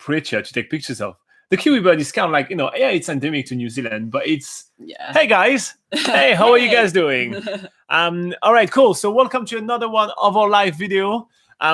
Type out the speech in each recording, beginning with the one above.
creature to take pictures of. The kiwi bird is kind of like, yeah, it's endemic to New Zealand, but it's, hey guys, hey, how are you guys doing? All right, cool. So welcome to another one of our live video.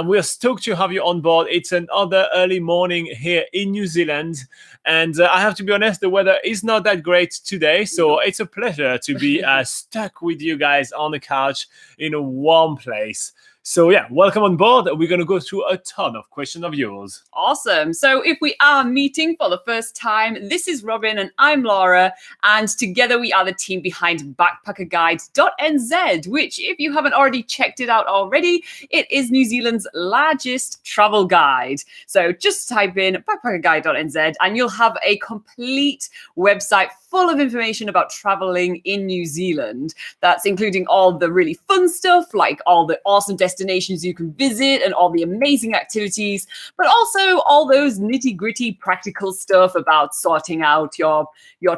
We're stoked to have you on board. It's another early morning here in New Zealand. And I have to be honest, the weather is not that great today. So it's a pleasure to be stuck with you guys on the couch in a warm place. So yeah, welcome on board. We're going to go through a ton of questions of yours. Awesome. So if we are meeting for the first time, this is Robin and I'm Laura. And together we are the team behind BackpackerGuide.NZ, which if you haven't already checked it out already, it is New Zealand's largest travel guide. So just type in BackpackerGuide.NZ and you'll have a complete website full of information about traveling in New Zealand. That's including all the really fun stuff, like all the awesome destinations you can visit and all the amazing activities, but also all those nitty-gritty practical stuff about sorting out your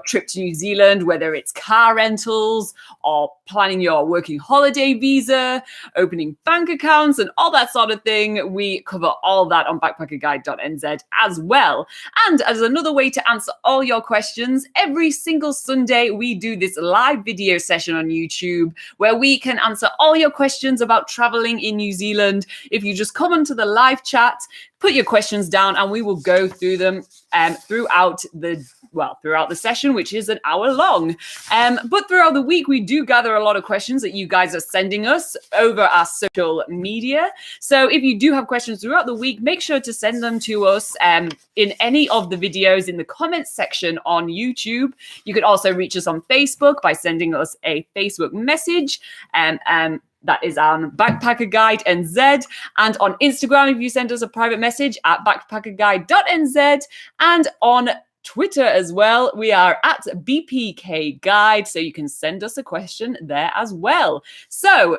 trip to New Zealand, whether it's car rentals or planning your working holiday visa, opening bank accounts and all that sort of thing. We cover all that on BackpackerGuide.NZ as well. And as another way to answer all your questions, every single Sunday we do this live video session on YouTube where we can answer all your questions about traveling in New Zealand. If you just come onto the live chat, put your questions down and we will go through them throughout the session, which is an hour long. But throughout the week, we do gather a lot of questions that you guys are sending us over our social media. So if you do have questions throughout the week, make sure to send them to us in any of the videos in the comments section on YouTube. You can also reach us on Facebook by sending us a Facebook message. That is on BackpackerGuide.NZ, and on Instagram if you send us a private message at BackpackerGuide.NZ, and on Twitter as well, we are at BPK Guide, so you can send us a question there as well. So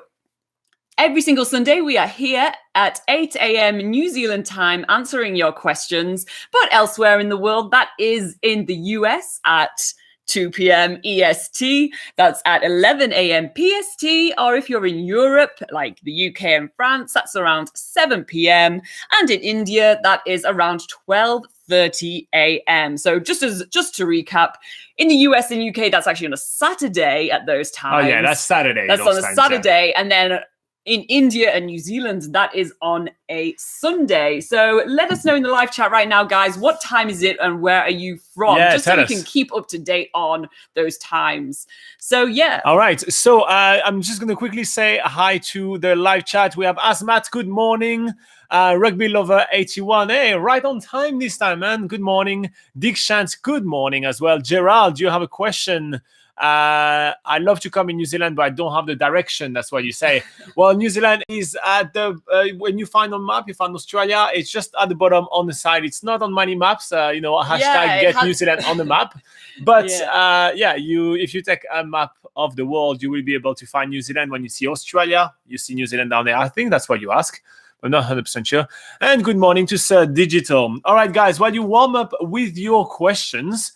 every single Sunday, we are here at 8 a.m. New Zealand time answering your questions, but elsewhere in the world, that is in the US at 2 p.m. EST, that's at 11 a.m. PST, or if you're in Europe, like the UK and France, that's around 7 p.m. And in India, that is around 12:30 a.m. So just to recap, in the US and UK, that's actually on a Saturday at those times. Oh yeah, that's Saturday. That's on a Saturday, and then in India and New Zealand, that is on a Sunday. So let us know in the live chat right now, guys, what time is it and where are you from? Yeah, just so we can keep up to date on those times. So yeah. All right. So I'm just going to quickly say hi to the live chat. We have Asmat, good morning. Rugby Lover 81, hey, right on time this time, man. Good morning. Dick Shant, good morning as well. Gerald, do you have a question? I love to come in New Zealand, but I don't have the direction. That's what you say. Well, New Zealand is at the when you find on map, you find Australia. It's just at the bottom on the side. It's not on many maps. Hashtag get New Zealand on the map. But if you take a map of the world, you will be able to find New Zealand. When you see Australia, you see New Zealand down there. I think that's what you ask. I'm not 100% sure. And good morning to Sir Digital. All right, guys, while you warm up with your questions,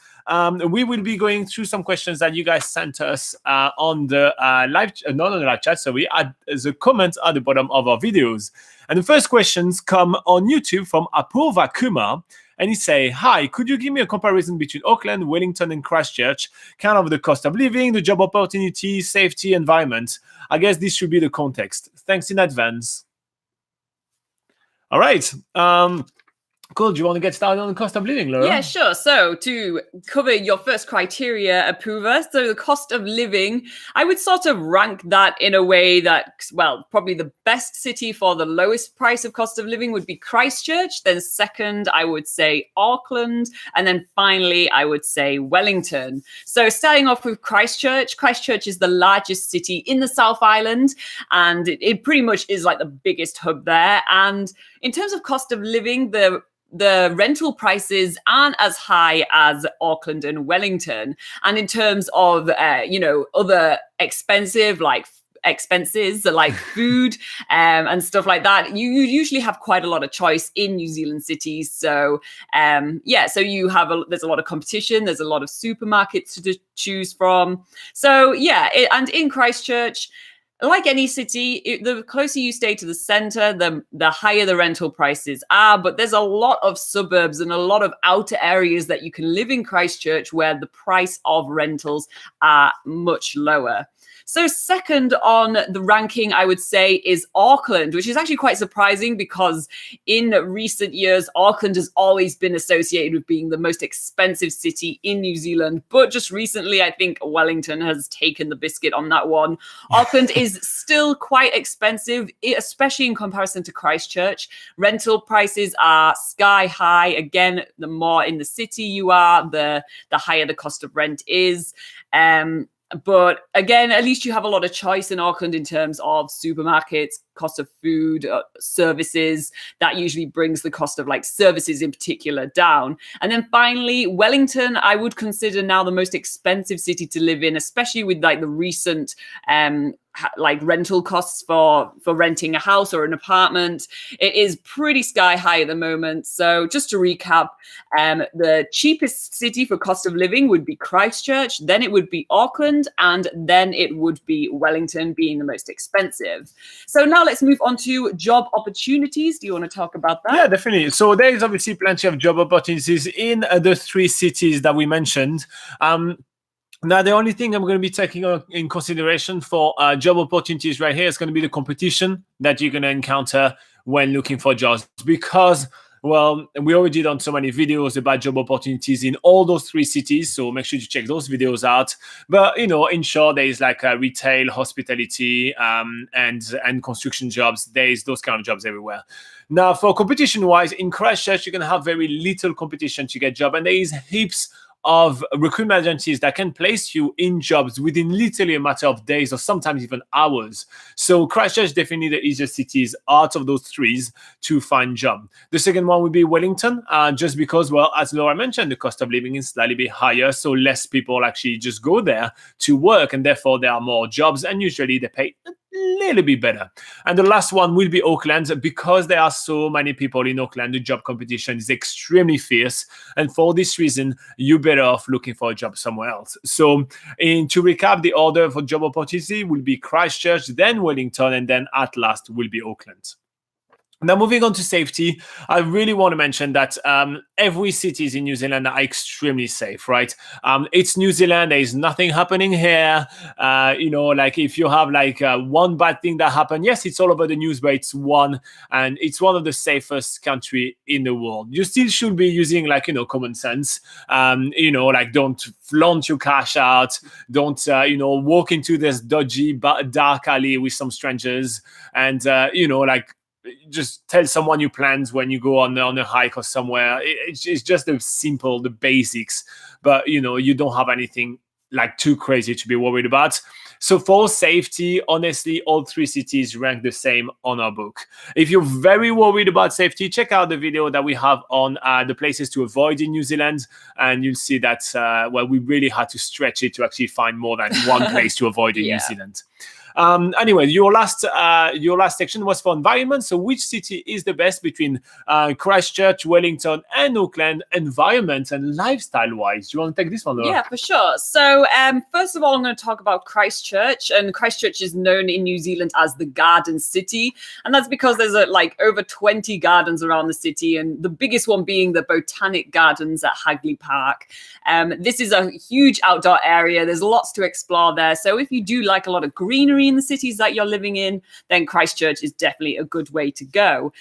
we will be going through some questions that you guys sent us on the not on the live chat, sorry, at the comments at the bottom of our videos. And the first questions come on YouTube from Apurva Kumar. And he say, hi, could you give me a comparison between Auckland, Wellington, and Christchurch? Kind of the cost of living, the job opportunities, safety, environment. I guess this should be the context. Thanks in advance. All right. Cool. Do you want to get started on the cost of living, Laura? Yeah, sure. So to cover your first criteria, Apurva, so the cost of living, I would sort of rank that in a way that, well, probably the best city for the lowest price of cost of living would be Christchurch. Then second, I would say Auckland. And then finally, I would say Wellington. So starting off with Christchurch, Christchurch is the largest city in the South Island. And it pretty much is like the biggest hub there. And in terms of cost of living, the rental prices aren't as high as Auckland and Wellington. And in terms of, other expenses like food and stuff like that, you usually have quite a lot of choice in New Zealand cities. So, so there's a lot of competition. There's a lot of supermarkets to choose from. So, and in Christchurch, like any city, the closer you stay to the center, the higher the rental prices are. But there's a lot of suburbs and a lot of outer areas that you can live in Christchurch where the price of rentals are much lower. So second on the ranking, I would say, is Auckland, which is actually quite surprising because in recent years, Auckland has always been associated with being the most expensive city in New Zealand. But just recently, I think Wellington has taken the biscuit on that one. Auckland is still quite expensive, especially in comparison to Christchurch. Rental prices are sky high. Again, the more in the city you are, the higher the cost of rent is. But again, at least you have a lot of choice in Auckland in terms of supermarkets, cost of food, services. That usually brings the cost of like services in particular down. And then finally, Wellington, I would consider now the most expensive city to live in, especially with like the recent like rental costs for renting a house or an apartment. It is pretty sky high at the moment. So just to recap, the cheapest city for cost of living would be Christchurch, then it would be Auckland, and then it would be Wellington being the most expensive. So now let's move on to job opportunities. Do you want to talk about that? Yeah, definitely. So there is obviously plenty of job opportunities in the three cities that we mentioned. Now, the only thing I'm going to be taking in consideration for job opportunities right here is going to be the competition that you're going to encounter when looking for jobs, because, well, we already done so many videos about job opportunities in all those three cities, so make sure to check those videos out. But, you know, in short, there is like retail, hospitality, and construction jobs. There is those kind of jobs everywhere. Now, for competition-wise, in Christchurch, you're going to have very little competition to get job, and there is heaps of recruitment agencies that can place you in jobs within literally a matter of days or sometimes even hours. So Christchurch definitely the easiest cities out of those three to find job. The second one would be Wellington, just because, well, as Laura mentioned, the cost of living is slightly bit higher, so less people actually just go there to work, and therefore there are more jobs, and usually they pay a little bit better. And the last one will be Auckland, because there are so many people in Auckland. The job competition is extremely fierce, and for this reason, you're better off looking for a job somewhere else. So, to recap, the order for job opportunity will be Christchurch, then Wellington, and then at last will be Auckland. Now, moving on to safety, I really want to mention that every cities in New Zealand are extremely safe, right? It's New Zealand. There is nothing happening here. You know, like if you have like one bad thing that happened, yes, it's all over the news, but it's one, and it's one of the safest country in the world. You still should be using like, you know, common sense. You know, like don't flaunt your cash out. Don't, you know, walk into this dodgy dark alley with some strangers, and, you know, like, just tell someone your plans when you go on a hike or somewhere. It's just the simple, the basics, but you know, you don't have anything like too crazy to be worried about. So for safety, honestly, all three cities rank the same on our book. If you're very worried about safety, check out the video that we have on the places to avoid in New Zealand, and you'll see that, well, we really had to stretch it to actually find more than one place to avoid in New Zealand. Anyway, your last section was for environment. So which city is the best between Christchurch, Wellington, and Auckland, environment and lifestyle wise? Do you want to take this one, Laura? Yeah, for sure. So first of all, I'm going to talk about Christchurch. And Christchurch is known in New Zealand as the Garden City. And that's because there's like over 20 gardens around the city, and the biggest one being the Botanic Gardens at Hagley Park. This is a huge outdoor area. There's lots to explore there. So if you do like a lot of greenery in the cities that you're living in, then Christchurch is definitely a good way to go.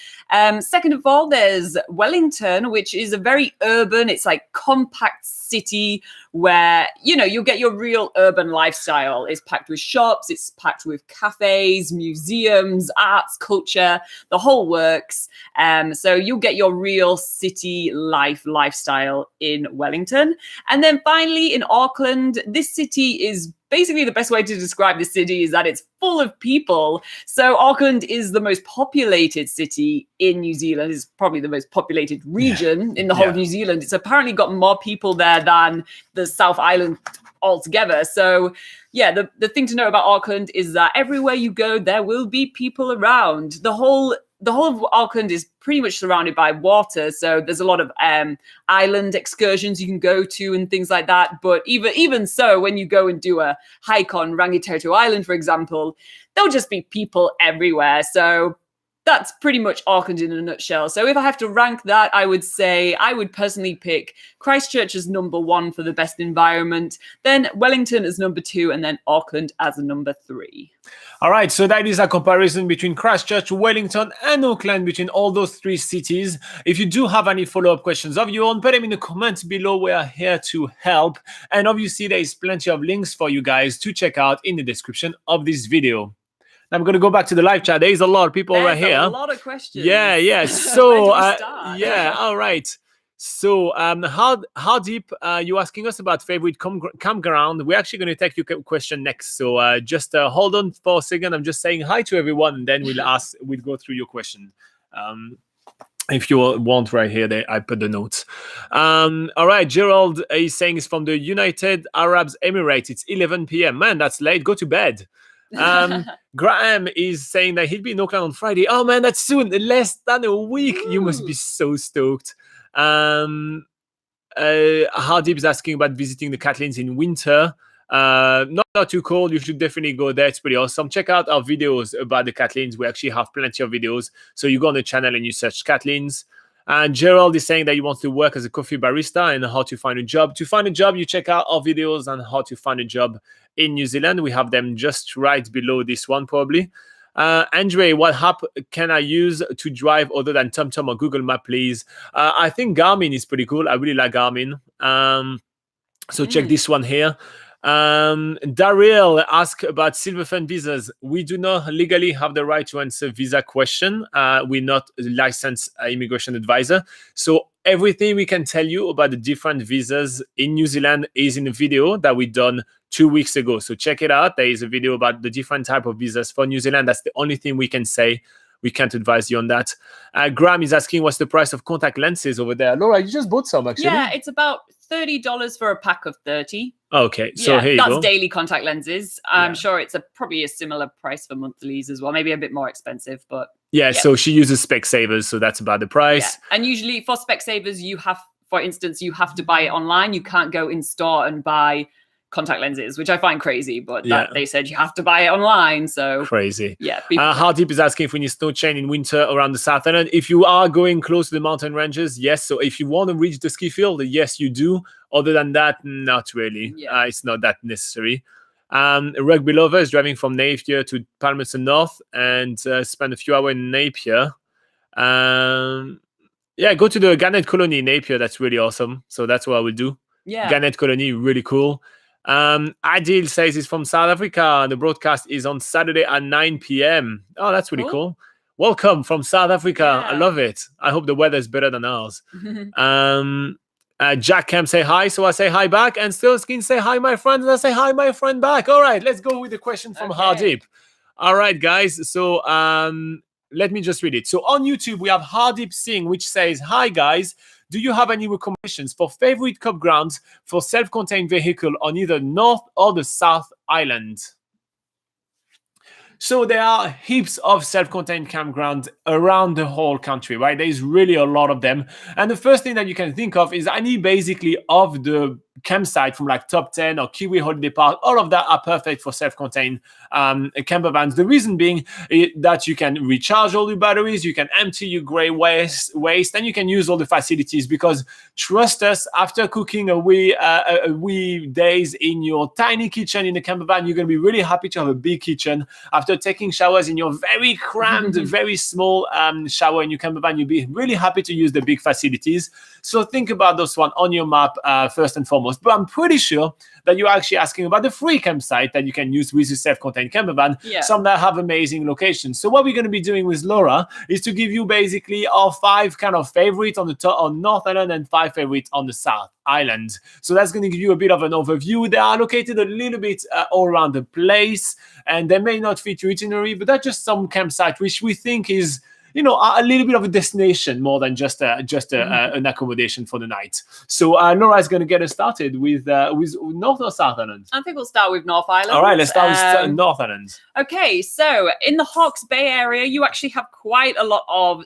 Second of all, there's Wellington, which is a very urban, it's like compact city where, you know, you'll get your real urban lifestyle. It's packed with shops, it's packed with cafes, museums, arts, culture, the whole works. So you'll get your real city lifestyle in Wellington. And then finally in Auckland, this city is basically the best way to describe the city is that it's full of people. So Auckland is the most populated city in New Zealand. It's probably the most populated region in the whole of New Zealand. It's apparently got more people there than the South Island altogether. So yeah, the thing to know about Auckland is that everywhere you go, there will be people around. The whole the whole of Auckland is pretty much surrounded by water, so there's a lot of island excursions you can go to and things like that. But even so, when you go and do a hike on Rangitoto Island, for example, there'll just be people everywhere. So that's pretty much Auckland in a nutshell. So if I have to rank that, I would say I would personally pick Christchurch as number 1 for the best environment, then Wellington as number 2, and then Auckland as a number 3. All right, so that is a comparison between Christchurch, Wellington, and Auckland, between all those 3 cities. If you do have any follow-up questions of your own, put them in the comments below. We are here to help. And obviously, there is plenty of links for you guys to check out in the description of this video. I'm going to go back to the live chat. There is a lot of people right here. A lot of questions. Yeah. So, yeah. All right. So, how deep you asking us about favorite campground? We're actually going to take your question next. So, just hold on for a second. I'm just saying hi to everyone, and then we'll go through your question. If you want right here, I put the notes. All right, Gerald is saying it's from the United Arab Emirates. It's 11 p.m. Man, that's late. Go to bed. Graham is saying that he'll be in Auckland on Friday. Oh man, that's soon. Less than a week. Ooh. You must be so stoked. Hardip is asking about visiting the Catlins in winter. Not too cold. You should definitely go there. It's pretty awesome. Check out our videos about the Catlins. We actually have plenty of videos. So you go on the channel and you search Catlins. And Gerald is saying that he wants to work as a coffee barista and how to find a job. To find a job, you check out our videos on how to find a job in New Zealand. We have them just right below this one, probably. Andre, what app can I use to drive other than TomTom or Google Map, please? I think Garmin is pretty cool. I really like Garmin. So check this one here. Daryl asked about Silverfund visas. We do not legally have the right to answer visa question. We're not a licensed immigration advisor. So everything we can tell you about the different visas in New Zealand is in a video that we done 2 weeks ago. So check it out. There is a video about the different type of visas for New Zealand. That's the only thing we can say. We can't advise you on that. Graham is asking what's the price of contact lenses over there. Laura, you just bought some, actually. Yeah, it's about $30 for a pack of 30. Okay, so here you go. That's daily contact lenses. I'm sure it's probably a similar price for monthlies as well. Maybe a bit more expensive, but... Yeah, so she uses Specsavers, so that's about the price. Yeah. And usually for Specsavers, for instance, you have to buy it online. You can't go in store and buy contact lenses, which I find crazy, but they said you have to buy it online, so crazy. Yeah. Hardip is asking if we need snow chain in winter around the South Island. If you are going close to the mountain ranges, yes. So if you want to reach the ski field, yes, you do. Other than that, not really. Yeah. It's not that necessary. Rugby Lover is driving from Napier to Palmerston North and spend a few hours in Napier. Go to the Garnet Colony in Napier. That's really awesome. So that's what I would do. Yeah. Garnet Colony, really cool. Adil says he's from South Africa. The broadcast is on Saturday at 9 p.m. Oh, that's really cool. Welcome from South Africa. I love it. I hope the weather is better than ours. Jack Camp say hi, so I say hi back. And Stillskin say hi, my friend, and I say hi, my friend back. All right, let's go with the question from Hardip. All right, guys. So let me just read it. So on YouTube, we have Hardip Singh, which says, hi, guys. Do you have any recommendations for favorite campgrounds for self-contained vehicle on either North or the South Island? So there are heaps of self-contained campgrounds around the whole country, right? There's really a lot of them. And the first thing that you can think of is any basically of the campsite from like Top 10 or Kiwi Holiday Park. All of that are perfect for self-contained camper vans. The reason being that you can recharge all your batteries, you can empty your gray waste, and you can use all the facilities, because trust us, after cooking a wee days in your tiny kitchen in the camper van, you're going to be really happy to have a big kitchen. After taking showers in your very cramped, very small shower in your camper van, you'll be really happy to use the big facilities. So think about those one on your map first and foremost. But I'm pretty sure that you're actually asking about the free campsite that you can use with your self-contained camper van. Yeah. Some that have amazing locations. So what we're going to be doing with Laura is to give you basically our 5 kind of favorites on North Island and 5 favorites on the South Island. So that's going to give you a bit of an overview. They are located a little bit all around the place, and they may not fit your itinerary, but that's just some campsite which we think is a little bit of a destination more than just an accommodation for the night. So Laura is going to get us started with North or South Island. I think we'll start with North Island. All right, let's start with North Island. Okay, so in the Hawke's Bay area, you actually have quite a lot of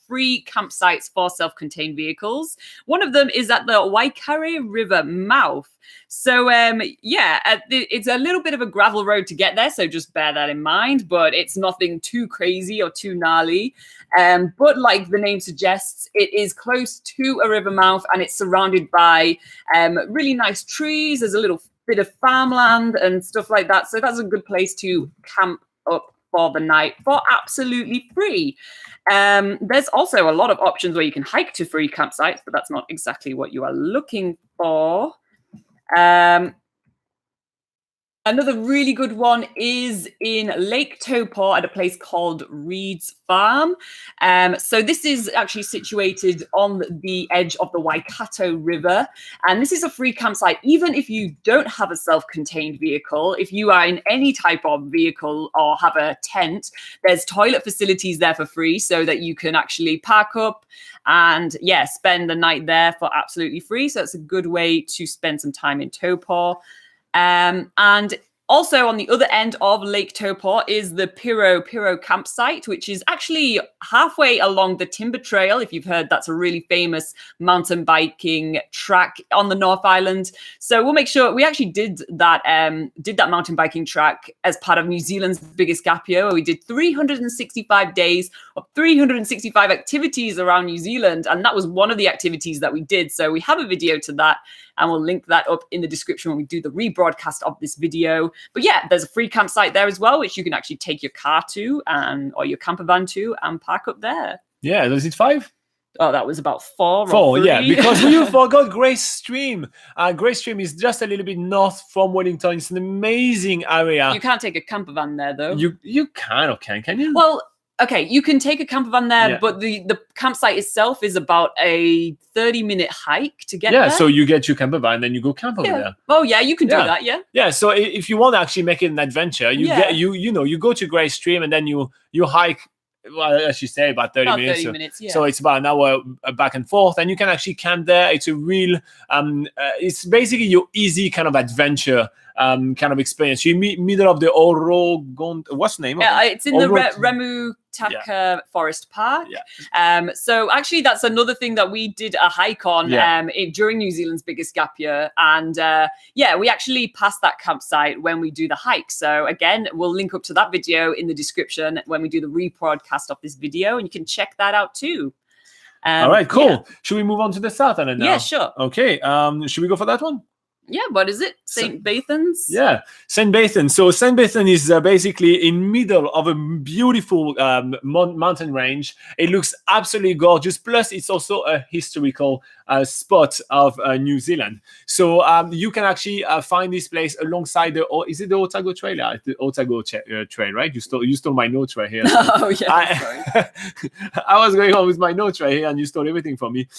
free campsites for self-contained vehicles. One of them is at the Waikare River mouth. So, it's a little bit of a gravel road to get there, so just bear that in mind, but it's nothing too crazy or too gnarly. But like the name suggests, it is close to a river mouth and it's surrounded by really nice trees. There's a little bit of farmland and stuff like that. So that's a good place to camp up for the night for absolutely free. There's also a lot of options where you can hike to free campsites, but that's not exactly what you are looking for. Another really good one is in Lake Taupo at a place called Reed's Farm. So this is actually situated on the edge of the Waikato River. And this is a free campsite, even if you don't have a self-contained vehicle. If you are in any type of vehicle or have a tent, there's toilet facilities there for free so that you can actually park up and spend the night there for absolutely free. So it's a good way to spend some time in Taupo. And also on the other end of Lake Taupo is the Piro campsite, which is actually halfway along the Timber Trail. If you've heard, that's a really famous mountain biking track on the North Island. So we'll make sure we actually did that mountain biking track as part of New Zealand's biggest gap year, where we did 365 days of 365 activities around New Zealand. And that was one of the activities that we did. So we have a video to that, and we'll link that up in the description when we do the rebroadcast of this video. But there's a free campsite there as well, which you can actually take your car to or your camper van to and park up there. Yeah, is it 5? Oh, that was about 4. Four, yeah, because you forgot Grace Stream. Grace Stream is just a little bit north from Wellington. It's an amazing area. You can't take a camper van there, though. You kind of can you? Well, okay, you can take a camper van there, but the campsite itself is about a 30-minute hike to get there. Yeah, so you get your camper van and then you go camp over there. Oh, yeah, you can do that, yeah. Yeah, so if you want to actually make it an adventure, you go to Grace Stream and then you hike, well, as you say, about 30 minutes. 30 minutes, yeah. So it's about an hour back and forth, and you can actually camp there. It's a real, it's basically your easy kind of adventure kind of experience. You're middle of the Orogon, what's the name of it? It's in the Remutaka Forest Park. Yeah. So actually, that's another thing that we did a hike on during New Zealand's biggest gap year. And we actually passed that campsite when we do the hike. So again, we'll link up to that video in the description when we do the rebroadcast of this video, and you can check that out too. All right, cool. Yeah. Should we move on to the south island now? Yeah, sure. Okay. Should we go for that one? Yeah, what is it? St. Bathans? Yeah, St. Bathan. So St. Bathan is basically in middle of a beautiful mountain range. It looks absolutely gorgeous. Plus, it's also a historical spot of New Zealand. So you can actually find this place alongside is it the Otago Trail? Yeah, the Otago Trail, right? You stole my notes right here. So oh, yeah. I was going on with my notes right here, and you stole everything from me.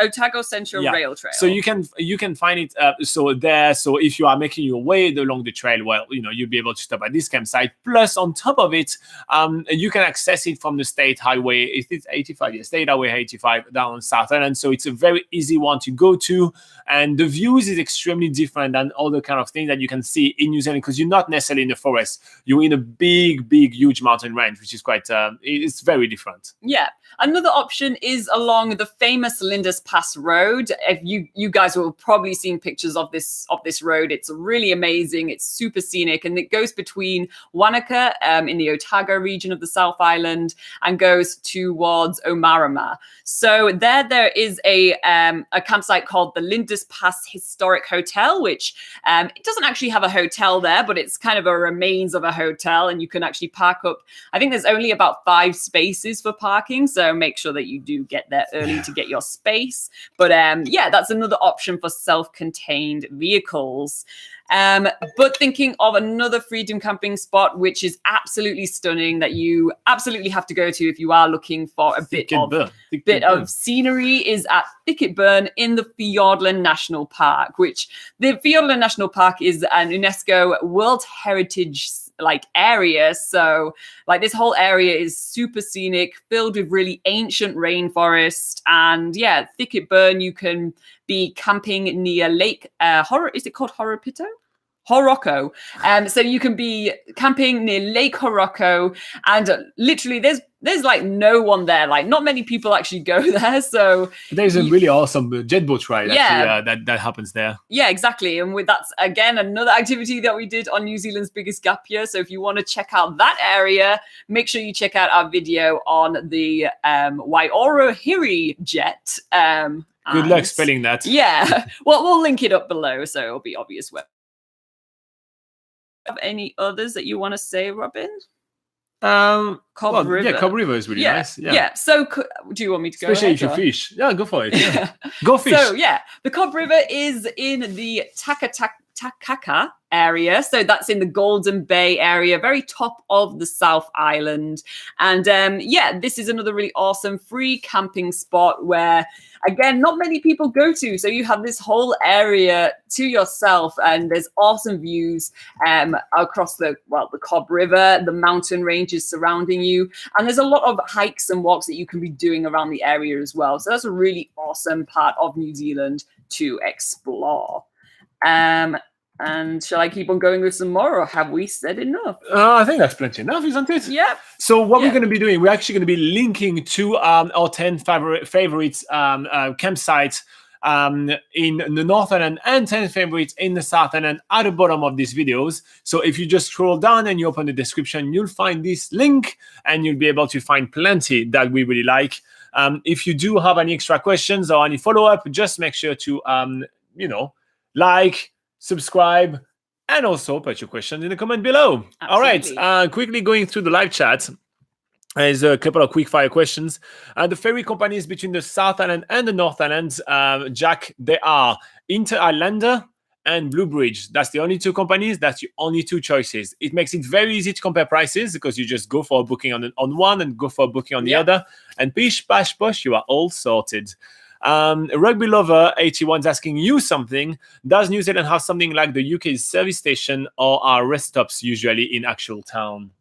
Otago Central Rail Trail. So you can find it so if you are making your way along the trail, well, you'll be able to stop at this campsite. Plus, on top of it, you can access it from the state highway. It's 85, yeah, state highway 85 down on South Island. So it's a very easy one to go to, and the views is extremely different than all the kind of things that you can see in New Zealand, because you're not necessarily in the forest. You're in a big, huge mountain range, which is quite it's very different. Yeah. Another option is along the famous Lindis Pass Road. If you guys will probably seen pictures of this road. It's really amazing. It's super scenic, and it goes between Wanaka in the Otago region of the South Island and goes towards Omarama. So there is a campsite called the Lindis Pass Historic Hotel, which it doesn't actually have a hotel there, but it's kind of a remains of a hotel, and you can actually park up. I think there's only about 5 spaces for parking, so make sure that you do get there early to get your space. But that's another option for self-contained vehicles. But thinking of another freedom camping spot, which is absolutely stunning, that you absolutely have to go to if you are looking for a bit of scenery, is at Thicket Burn in the Fiordland National Park, which the Fiordland National Park is an UNESCO World Heritage like area. So like this whole area is super scenic, filled with really ancient rainforest, and yeah, thicket burn. You can be camping near Lake is it called Horopito? Horocco. So you can be camping near Lake Horocco, and literally there's like no one there. Like not many people actually go there. So there's a really awesome jet boat ride Yeah. that happens there. Yeah, exactly. And that's again another activity that we did on New Zealand's biggest gap year. So if you want to check out that area, make sure you check out our video on the Waiora jet. Good luck spelling that. Yeah. Well, we'll link it up below, so it'll be obvious where. Have any others that you want to say, Robin? Cobb River. Yeah, Cobb River is really nice. Yeah. So, do you want me to go? Especially if you fish. Yeah, go for it. Yeah. Go fish. So, yeah, the Cobb River is in the Takaka area. So that's in the Golden Bay area, very top of the South Island. And yeah, this is another really awesome free camping spot where, again, not many people go to. So you have this whole area to yourself, and there's awesome views across the Cobb River, the mountain ranges surrounding you. And there's a lot of hikes and walks that you can be doing around the area as well. So that's a really awesome part of New Zealand to explore. And shall I keep on going with some more, or have we said enough? I think that's plenty enough, isn't it? Yeah. So what we're going to be doing, we're actually going to be linking to our 10 favorite campsites in the Northern End and 10 favorites in the Southern End at the bottom of these videos. So if you just scroll down and you open the description, you'll find this link and you'll be able to find plenty that we really like. If you do have any extra questions or any follow-up, just make sure to, like, subscribe, and also put your questions in the comment below. Absolutely. All right, quickly going through the live chat. There's a couple of quick fire questions. The ferry companies between the South Island and the North Island, Jack, they are Inter Islander and Blue Bridge. That's the only two companies. That's your only two choices. It makes it very easy to compare prices because you just go for a booking on one and go for a booking on the other. And pish, bash, posh, you are all sorted. Rugby Lover 81 is asking you something. Does New Zealand have something like the UK's service station, or are rest stops usually in actual town?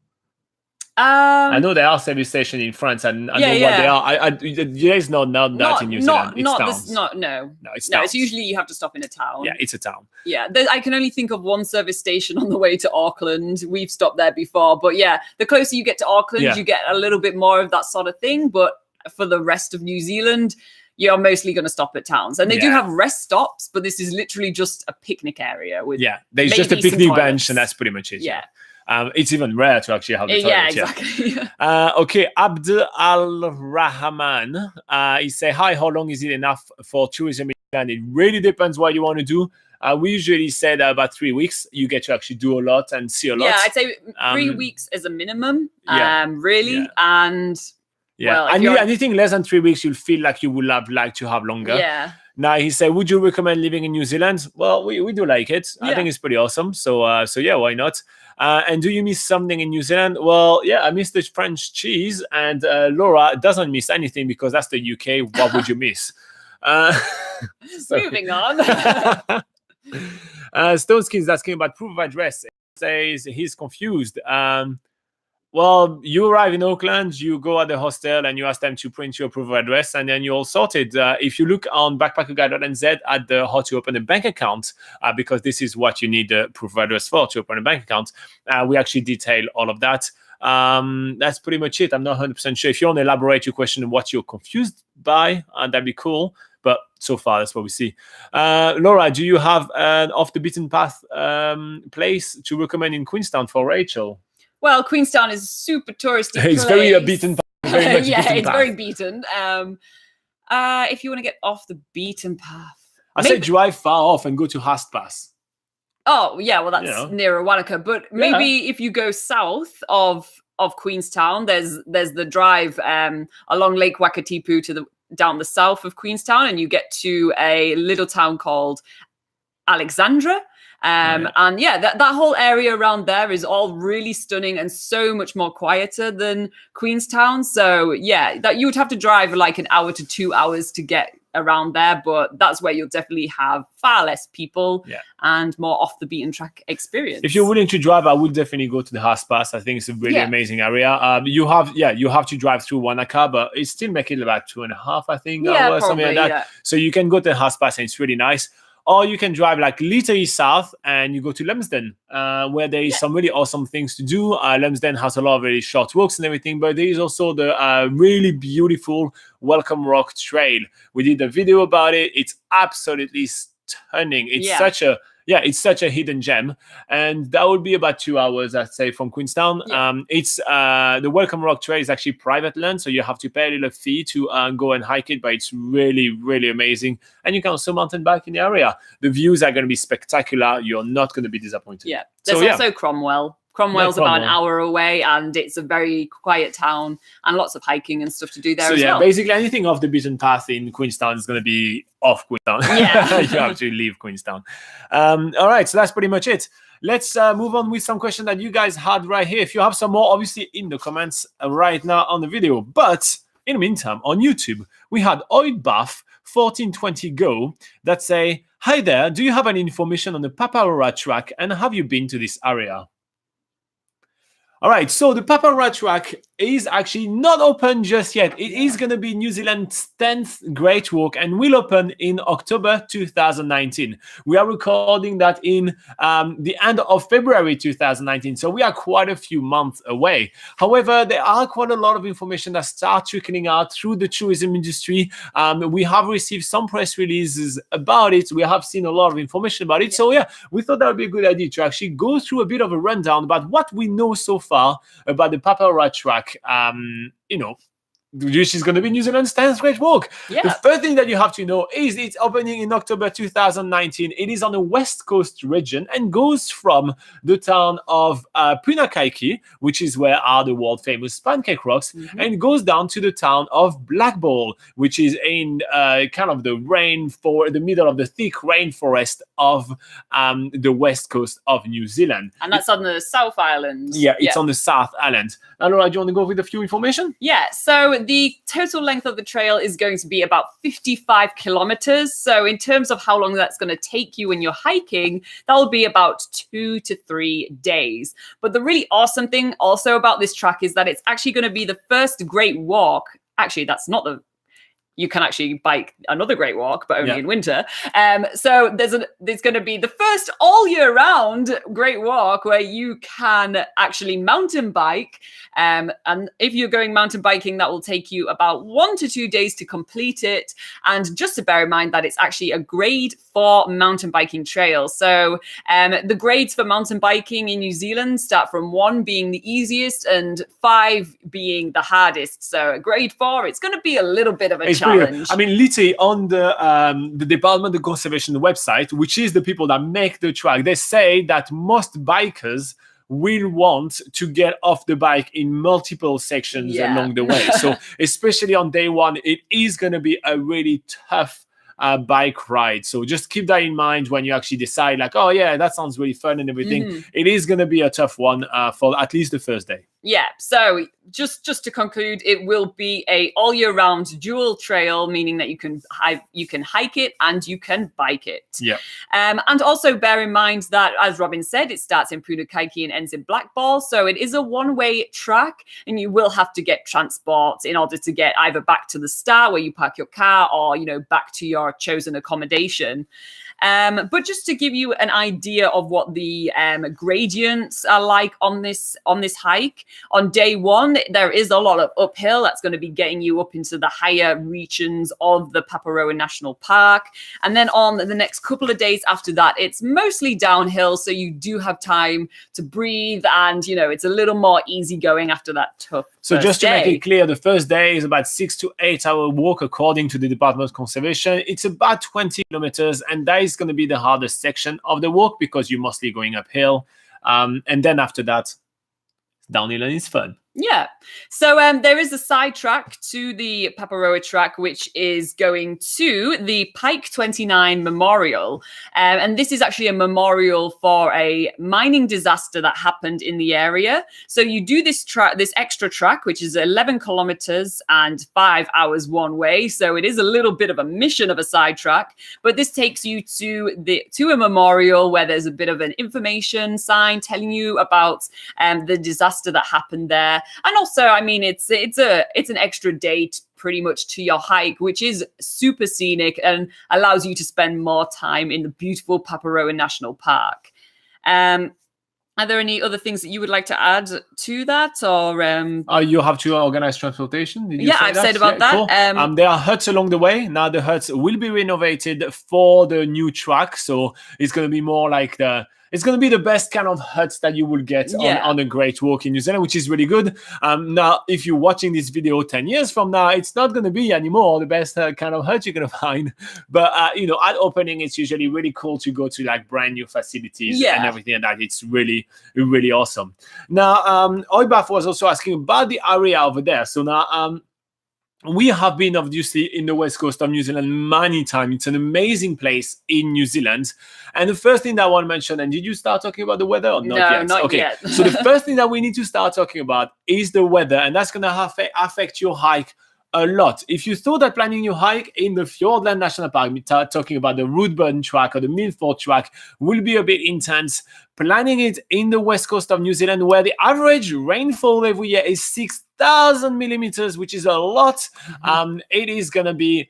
I know there are service stations in France, and I know what they are. There is not that in New Zealand. It's towns. No, it's towns. It's usually you have to stop in a town. Yeah, it's a town. Yeah, I can only think of one service station on the way to Auckland. We've stopped there before, but yeah, the closer you get to Auckland, you get a little bit more of that sort of thing. But for the rest of New Zealand, you're mostly going to stop at towns. And they do have rest stops, but this is literally just a picnic area. With there's just a picnic bench, and that's pretty much it. Yeah. It's even rare to actually have the toilet. Yeah, exactly. Okay, Abd Al-Rahman, he say, hi, how long is it enough for tourism in England? It really depends what you want to do. We usually say that about 3 weeks, you get to actually do a lot and see a lot. Yeah, I'd say 3 weeks is a minimum, really. Yeah. And... Yeah, well, anything less than 3 weeks, you'll feel like you would have liked to have longer. Yeah. Now, he said, would you recommend living in New Zealand? Well, we do like it. I think it's pretty awesome. So yeah, why not? And do you miss something in New Zealand? Well, yeah, I miss the French cheese. And Laura doesn't miss anything because that's the UK. What would you miss? Moving on. Stoneskin is asking about proof of address. He says he's confused. Well, you arrive in Auckland, you go at the hostel and you ask them to print your proof of address, and then you're all sorted. If you look on BackpackerGuide.NZ at the how to open a bank account, because this is what you need the proof of address for, to open a bank account, we actually detail all of that. That's pretty much it. I'm not 100% sure. If you want to elaborate your question on what you're confused by, that'd be cool. But so far, that's what we see. Laura, do you have an off-the-beaten-path place to recommend in Queenstown for Rachel? Well, Queenstown is a super touristy It's place. very beaten path. Very much beaten it's path. very beaten. If you want to get off the beaten path, I say drive far off and go to Hast Pass. Oh yeah, well that's nearer Wanaka. But maybe if you go south of Queenstown, there's the drive along Lake Wakatipu to down the south of Queenstown, and you get to a little town called Alexandra. And that whole area around there is all really stunning and so much more quieter than Queenstown. So yeah, that you would have to drive like an hour to 2 hours to get around there, but that's where you'll definitely have far less people Yeah. and more off the beaten track experience. If you're willing to drive, I would definitely go to the House Pass. I think it's a really amazing area. You have to drive through Wanaka, but it still make it about 2.5, I think, hours, something like that. Yeah. So you can go to the House Pass and it's really nice. Or you can drive like literally south and you go to Lumsden, where there is some really awesome things to do. Lumsden has a lot of really short walks and everything, but there is also the really beautiful Welcome Rock Trail. We did a video about it. It's absolutely stunning. It's such a hidden gem, and that would be about 2 hours, I'd say, from Queenstown. It's the Welcome Rock Trail is actually private land, so you have to pay a little fee to go and hike it, but it's really, really amazing. And you can also mountain bike in the area. The views are going to be spectacular. You're not going to be disappointed. Yeah, there's also Cromwell. Cromwell's about an hour away, and it's a very quiet town and lots of hiking and stuff to do there as well. Basically anything off the beaten path in Queenstown is going to be off Queenstown. Yeah. You have to leave Queenstown. All right, so that's pretty much it. Let's move on with some questions that you guys had right here. If you have some more, obviously in the comments right now on the video. But in the meantime, on YouTube, we had Oidbuff 1420 Go that say, "Hi there, do you have any information on the Paparoa Track, and have you been to this area?" All right, so the Paparoa Track is actually not open just yet. It is going to be New Zealand's 10th Great Walk and will open in October 2019. We are recording that in the end of February 2019, so we are quite a few months away. However, there are quite a lot of information that start trickling out through the tourism industry. We have received some press releases about it. We have seen a lot of information about it. So we thought that would be a good idea to actually go through a bit of a rundown about what we know so far about the Paparoa Track, which is going to be New Zealand's 10th Great Walk. Yeah. The first thing that you have to know is it's opening in October 2019. It is on the West Coast region and goes from the town of Punakaiki, which is where are the world famous pancake rocks, and goes down to the town of Blackball, which is in kind of the middle of the thick rainforest of the West Coast of New Zealand. And that's on the South Island. Yeah, it's on the South Island. Now, Laura, do you want to go with a few information? Yeah, so the total length of the trail is going to be about 55 kilometers. So in terms of how long that's going to take you when you're hiking, that'll be about 2 to 3 days. But the really awesome thing also about this track is that it's actually going to be the first Great Walk. Actually, that's not the... You can actually bike another Great Walk, but only in winter. So there's going to be the first all year round Great Walk where you can actually mountain bike. And if you're going mountain biking, that will take you about 1 to 2 days to complete it. And just to bear in mind that it's actually a grade 4 mountain biking trail. So the grades for mountain biking in New Zealand start from 1 being the easiest and 5 being the hardest. So grade 4, it's going to be a little bit of a challenge. I mean, literally on the Department of Conservation website, which is the people that make the track, they say that most bikers will want to get off the bike in multiple sections along the way. So especially on day 1, it is going to be a really tough bike ride. So just keep that in mind when you actually decide like, oh yeah, that sounds really fun and everything. It is going to be a tough one for at least the first day. Yeah, so just to conclude, it will be a all year round dual trail, meaning that you can hike it and you can bike it. Yeah. And also bear in mind that, as Robin said, it starts in Punakaiki and ends in Blackball. So it is a one-way track, and you will have to get transport in order to get either back to the start where you park your car or, back to your chosen accommodation. But just to give you an idea of what the gradients are like on this hike, on day 1, there is a lot of uphill. That's going to be getting you up into the higher regions of the Paparoa National Park. And then on the next couple of days after that, it's mostly downhill. So you do have time to breathe and, it's a little more easygoing after that tough So just to make it clear, the first day is about 6 to 8 hour walk according to the Department of Conservation. It's about 20 kilometers, and that is going to be the hardest section of the walk because you're mostly going uphill. And then after that, downhill and it's fun. Yeah. So there is a side track to the Paparoa Track, which is going to the Pike 29 Memorial. And this is actually a memorial for a mining disaster that happened in the area. So you do this extra track, which is 11 kilometers and 5 hours one way. So it is a little bit of a mission of a side track, but this takes you to a memorial where there's a bit of an information sign telling you about the disaster that happened there. And also, I mean, it's an extra day pretty much to your hike, which is super scenic and allows you to spend more time in the beautiful Paparoa National Park. Are there any other things that you would like to add to that, or you have to organize transportation? Did you yeah, say I've that? said about that. Cool. There are huts along the way. Now the huts will be renovated for the new track, so it's going to be more like it's going to be the best kind of huts that you will get on a Great Walk in New Zealand, which is really good. Now, if you're watching this video 10 years from now, it's not going to be anymore the best kind of hut you're going to find. But, at opening, it's usually really cool to go to like brand new facilities and everything like that. It's really, really awesome. Now, Oibaf was also asking about the area over there. So now, we have been obviously in the west coast of New Zealand many times. It's an amazing place in New Zealand. And the first thing that I want to mention, and did you start talking about the weather or not yet? No, not yet. So the first thing that we need to start talking about is the weather, and that's going to affect your hike a lot. If you thought that planning your hike in the Fiordland National Park, talking about the Rootburn track or the Milford track, will be a bit intense. Planning it in the west coast of New Zealand, where the average rainfall every year is 6,000 millimeters, which is a lot. It is going to be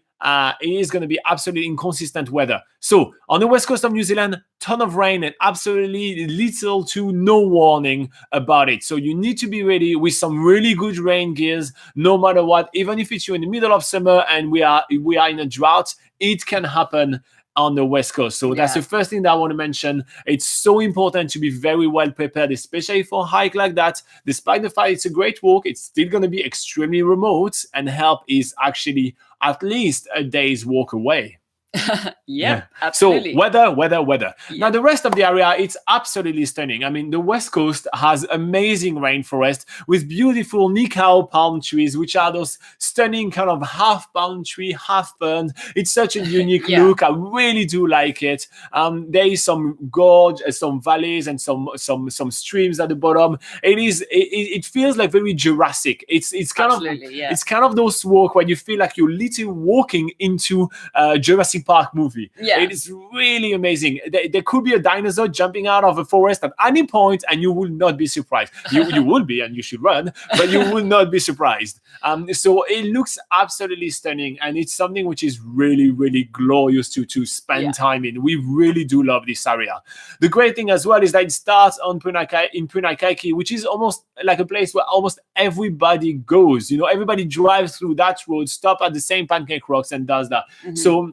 absolutely inconsistent weather. So on the west coast of New Zealand, ton of rain and absolutely little to no warning about it. So you need to be ready with some really good rain gears, no matter what. Even if it's you in the middle of summer and we are in a drought, it can happen on the west coast. So that's the first thing that I want to mention. It's so important to be very well prepared, especially for a hike like that. Despite the fact it's a great walk, it's still going to be extremely remote, and help is actually at least a day's walk away. Absolutely. So weather. Now the rest of the area, it's absolutely stunning. I mean, the west coast has amazing rainforest with beautiful Nikao palm trees, which are those stunning kind of half palm tree, half fern. It's such a unique look. I really do like it. There is some gorge, some valleys, and some streams at the bottom. It feels like very Jurassic. It's kind it's kind of those walk where you feel like you're literally walking into Jurassic Park movie. It is really amazing. There could be a dinosaur jumping out of a forest at any point, and you will not be surprised. You will be, and you should run, but you will not be surprised. So it looks absolutely stunning, and it's something which is really, really glorious to spend time in. We really do love this area. The great thing as well is that it starts on Punakaiki, which is almost like a place where almost everybody goes. Everybody drives through that road, stop at the same Pancake Rocks, and does that. So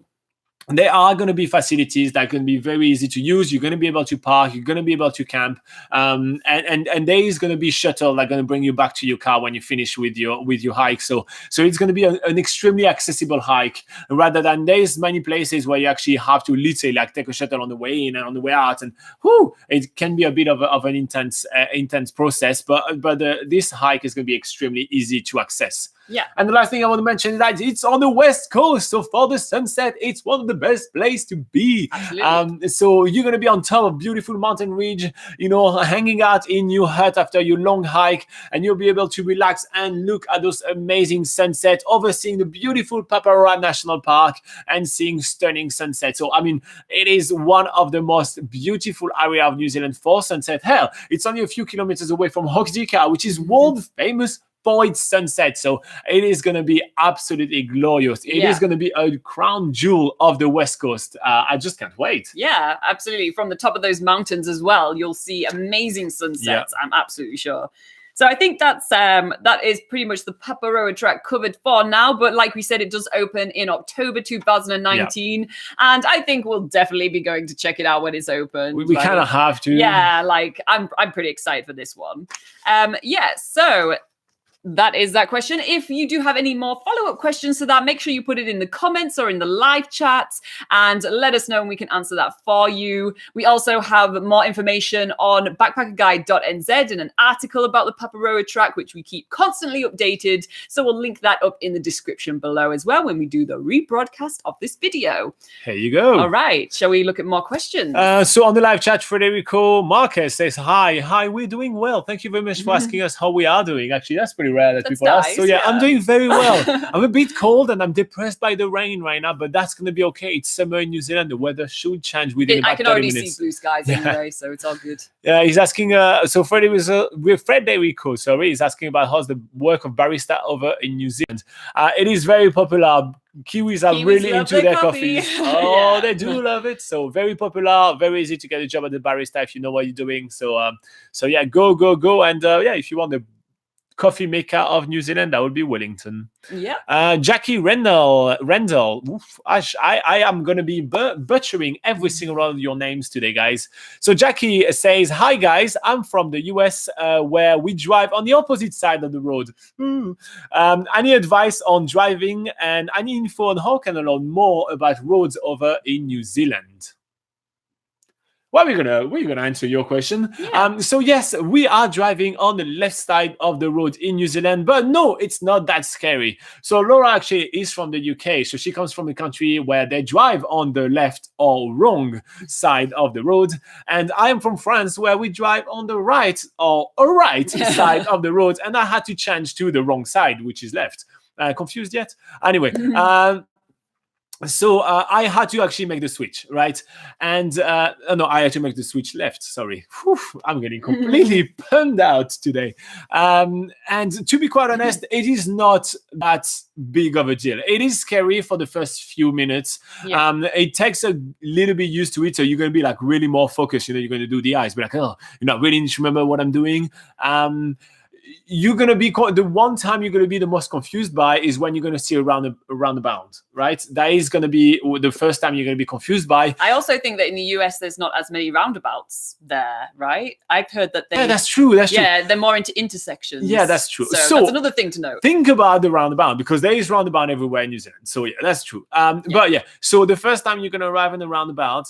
there are going to be facilities that can be very easy to use. You're going to be able to park. You're going to be able to camp, and there is going to be shuttle that going to bring you back to your car when you finish with your hike. So it's going to be an extremely accessible hike, rather than there's many places where you actually have to literally like take a shuttle on the way in and on the way out, and it can be a bit of an intense process. But this hike is going to be extremely easy to access. And the last thing I want to mention is that it's on the west coast, so for the sunset, it's one of the best places to be. So you're going to be on top of beautiful mountain ridge, hanging out in your hut after your long hike, and you'll be able to relax and look at those amazing sunsets, overseeing the beautiful Paparoa National Park and seeing stunning sunsets. So I mean, it is one of the most beautiful area of New Zealand for sunset. Hell, it's only a few kilometers away from Hokitika, which is world famous for its sunset. So it is going to be absolutely glorious. It is going to be a crown jewel of the west coast. I just can't wait. Yeah, absolutely. From the top of those mountains as well, you'll see amazing sunsets. I'm absolutely sure. So I think that is pretty much the Paparoa Track covered for now. But like we said, it does open in October 2019. And I think we'll definitely be going to check it out when it's open. We kind of have to. Yeah, I'm pretty excited for this one. So That is that question. If you do have any more follow-up questions to that, make sure you put it in the comments or in the live chats and let us know and we can answer that for you. We also have more information on BackpackerGuide.NZ and an article about the Paparoa Track, which we keep constantly updated. So we'll link that up in the description below as well when we do the rebroadcast of this video. Here you go. All right. Shall we look at more questions? So on the live chat, Federico Marquez says, hi, we're doing well. Thank you very much for asking us how we are doing. Actually, that's pretty rare that people ask. So yeah, I'm doing very well. I'm a bit cold and I'm depressed by the rain right now, but that's going to be okay. It's summer in New Zealand. The weather should change within about 30 minutes. I can already see blue skies anyway, so it's all good. Yeah, he's asking, so Freddie was with Federico, sorry, he's asking about how's the work of barista over in New Zealand. It is very popular. Kiwis are really into their coffee. Oh, yeah. They do love it. So very popular, very easy to get a job at the barista if you know what you're doing. So yeah, go. And yeah, if you want the coffee maker of New Zealand, that would be Wellington. Yeah. Jackie Rendell. Oof, I am going to be butchering every single one of your names today, guys. So Jackie says, hi, guys. I'm from the US where we drive on the opposite side of the road. Any advice on driving and any info on how can I learn more about roads over in New Zealand? Well, we're gonna answer your question. Yeah. So yes, we are driving on the left side of the road in New Zealand, but no, it's not that scary. So Laura actually is from the UK, so she comes from a country where they drive on the left or wrong side of the road, and I am from France where we drive on the right or right side of the road, and I had to change to the wrong side, which is left. Confused yet? Anyway. So I had to actually make the switch, right? And no, I had to make the switch left. Sorry. Whew, I'm getting completely pumped out today. And to be quite honest, it is not that big of a deal. It is scary for the first few minutes. Yeah. It takes a little bit used to it. So you're going to be like really more focused. You're going to do the eyes, but like, oh, you know, really need to remember what I'm doing. You're going to be the one time you're going to be the most confused by is when you're going to see a roundabout, right? That is going to be the first time you're going to be confused by. I also think that in the US, there's not as many roundabouts there, right? I've heard that they... Yeah, that's true. Yeah, they're more into intersections. Yeah, that's true. So that's another thing to note. Think about the roundabout because there is roundabout everywhere in New Zealand. So yeah, that's true. But yeah, so the first time you're going to arrive in the roundabout,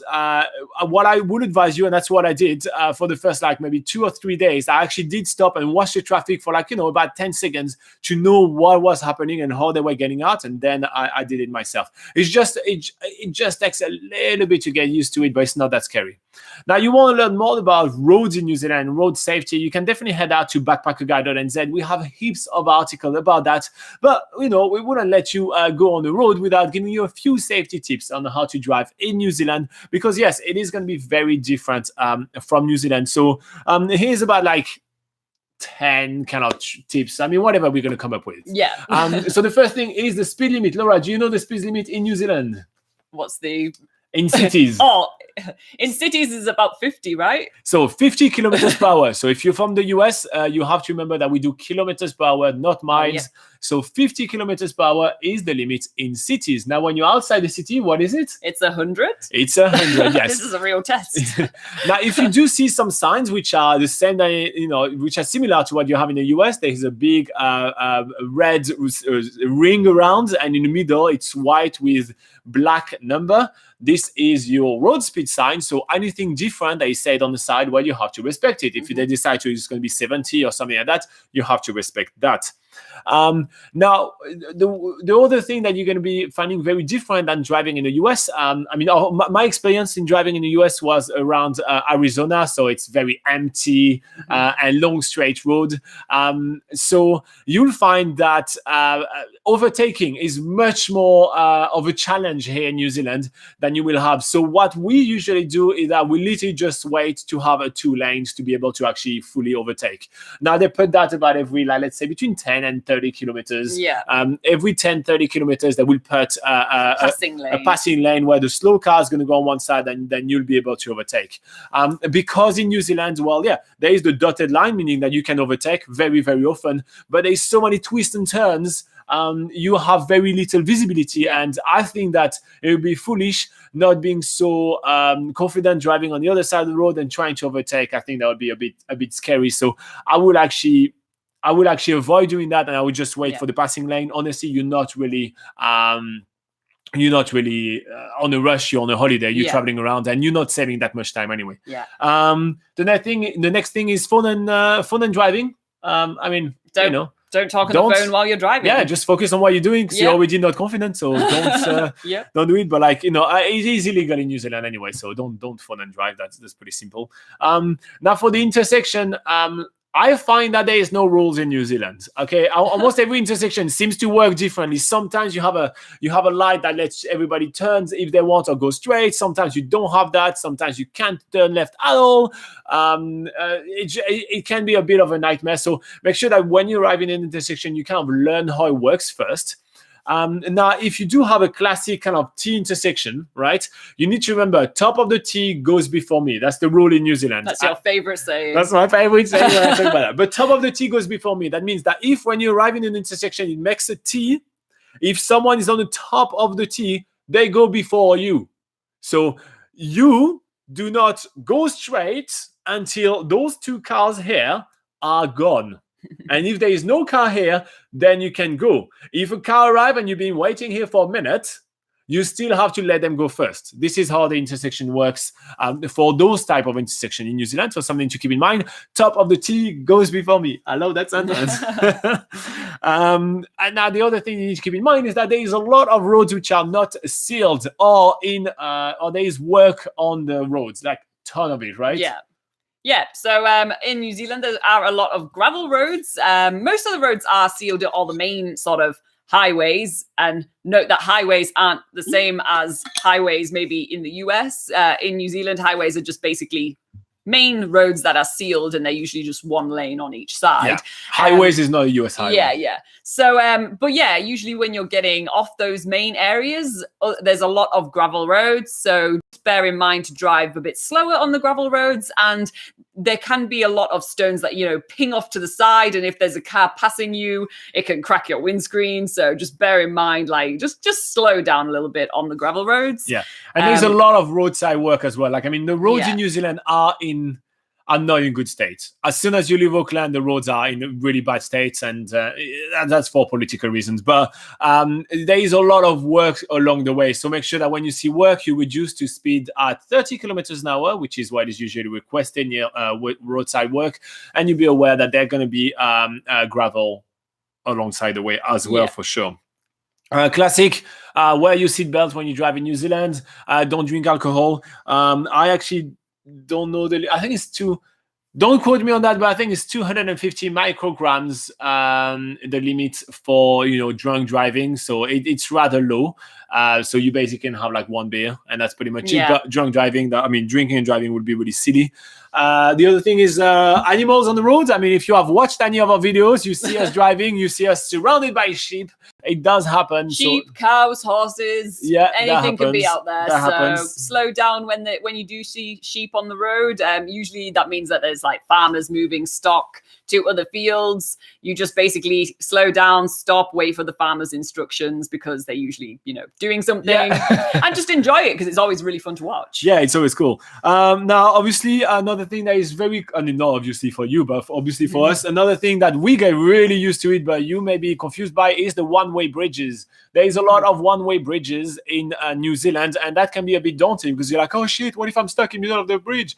what I would advise you, and that's what I did for the first like maybe 2 or 3 days, I actually did stop and watch the traffic for like, you know, about 10 seconds to know what was happening and how they were getting out. And then I did it myself. It's just, it just takes a little bit to get used to it, but it's not that scary. Now, you want to learn more about roads in New Zealand, road safety, you can definitely head out to BackpackerGuide.NZ. We have heaps of articles about that. But, you know, we wouldn't let you go on the road without giving you a few safety tips on how to drive in New Zealand. Because, yes, it is going to be very different from New Zealand. So here's about like 10 kind of tips. I mean, whatever we're going to come up with. Yeah. So the first thing is the speed limit. Laura, do you know the speed limit in New Zealand? What's the... In cities. Oh, in cities is about 50, right? So 50 kilometers per hour. So if you're from the US, you have to remember that we do kilometers per hour, not miles. Yeah. So 50 kilometers per hour is the limit in cities. Now, when you're outside the city, what is it? It's 100. It's 100, yes. This is a real test. Now, if you do see some signs which are the same, you know, which are similar to what you have in the US, there is a big red ring around, and in the middle, it's white with black number. This is your road speed sign. So anything different that is said on the side, well, you have to respect it. If they decide to it's going to be 70 or something like that, you have to respect that. Now, the other thing that you're going to be finding very different than driving in the US, I mean, my experience in driving in the US was around Arizona, so it's very empty and long straight road. So you'll find that overtaking is much more of a challenge here in New Zealand than you will have. So what we usually do is that we literally just wait to have 2 lanes to be able to actually fully overtake. Now, they put that about every, like, let's say between 10 and 30 kilometers. Yeah. Every 10, 30 kilometers, they will put a passing lane where the slow car is going to go on one side and then you'll be able to overtake. Because in New Zealand, well, yeah, there is the dotted line, meaning that you can overtake very, very often, but there's so many twists and turns. You have very little visibility, and I think that it would be foolish not being so confident driving on the other side of the road and trying to overtake. I think that would be a bit scary. So I would actually I would actually avoid doing that, and I would just wait Yeah. for the passing lane. Honestly, you're not really on a rush. You're on a holiday. You're Yeah. traveling around, and you're not saving that much time anyway. Yeah. The next thing is phone and driving. I mean, Don't talk on the phone while you're driving. Yeah, just focus on what you're doing because you're already not confident. So don't do it. But like, it is illegal in New Zealand anyway. So don't phone and drive. That's pretty simple. Now for the intersection, I find that there is no rules in New Zealand. Okay, almost every intersection seems to work differently. Sometimes you have a light that lets everybody turn if they want or go straight. Sometimes you don't have that. Sometimes you can't turn left at all. It can be a bit of a nightmare. So make sure that when you arrive in an intersection, you kind of learn how it works first. Now, if you do have a classic kind of T intersection, right, you need to remember top of the T goes before me. That's the rule in New Zealand. That's your favorite saying. That's my favorite saying when I talk about that. But top of the T goes before me. That means that if when you arrive in an intersection, it makes a T, if someone is on the top of the T, they go before you. So you do not go straight until those two cars here are gone. And if there is no car here, then you can go. If a car arrives and you've been waiting here for a minute, you still have to let them go first. This is how the intersection works for those type of intersection in New Zealand. So something to keep in mind. Top of the T goes before me. I love that sentence. And now the other thing you need to keep in mind is that there is a lot of roads which are not sealed or there is work on the roads, like ton of it, right? Yeah. Yeah, so in New Zealand, there are a lot of gravel roads. Most of the roads are sealed at all the main sort of highways. And note that highways aren't the same as highways maybe in the US. In New Zealand, highways are just basically main roads that are sealed, and they're usually just one lane on each side. Yeah. Highways is not a US highway. Yeah. So, but yeah, usually when you're getting off those main areas, there's a lot of gravel roads. So just bear in mind to drive a bit slower on the gravel roads, and there can be a lot of stones that, ping off to the side. And if there's a car passing you, it can crack your windscreen. So just bear in mind, like, just slow down a little bit on the gravel roads. Yeah. And there's a lot of roadside work as well. Like, I mean, the roads in New Zealand are not in good state. As soon as you leave Auckland, the roads are in really bad states, and that's for political reasons. But there is a lot of work along the way. So make sure that when you see work, you reduce to speed at 30 kilometers an hour, which is what is usually requested near roadside work. And you'll be aware that there are going to be gravel alongside the way as well, for sure. Classic, wear your seatbelt when you drive in New Zealand. Don't drink alcohol. I actually don't know I think it's don't quote me on that, but I think it's 250 micrograms the limit for drunk driving. So it's rather low. So you basically can have like one beer, and that's pretty much it. But drunk driving, drinking and driving would be really silly. The other thing is animals on the roads. I mean, if you have watched any of our videos, you see us driving, you see us surrounded by sheep. It does happen. Sheep, cows, horses, anything can be out there. So slow down when you do see sheep on the road. Usually that means that there's like farmers moving stock to other fields. You just basically slow down, stop, wait for the farmer's instructions, because they're usually, doing something, and just enjoy it, because it's always really fun to watch. Yeah, it's always cool. Now, obviously, another thing that is not obviously for you, but obviously for us, another thing that we get really used to it, but you may be confused by, is the one-way bridges. There is a lot of one-way bridges in New Zealand, and that can be a bit daunting, because you're like, oh shit, what if I'm stuck in the middle of the bridge?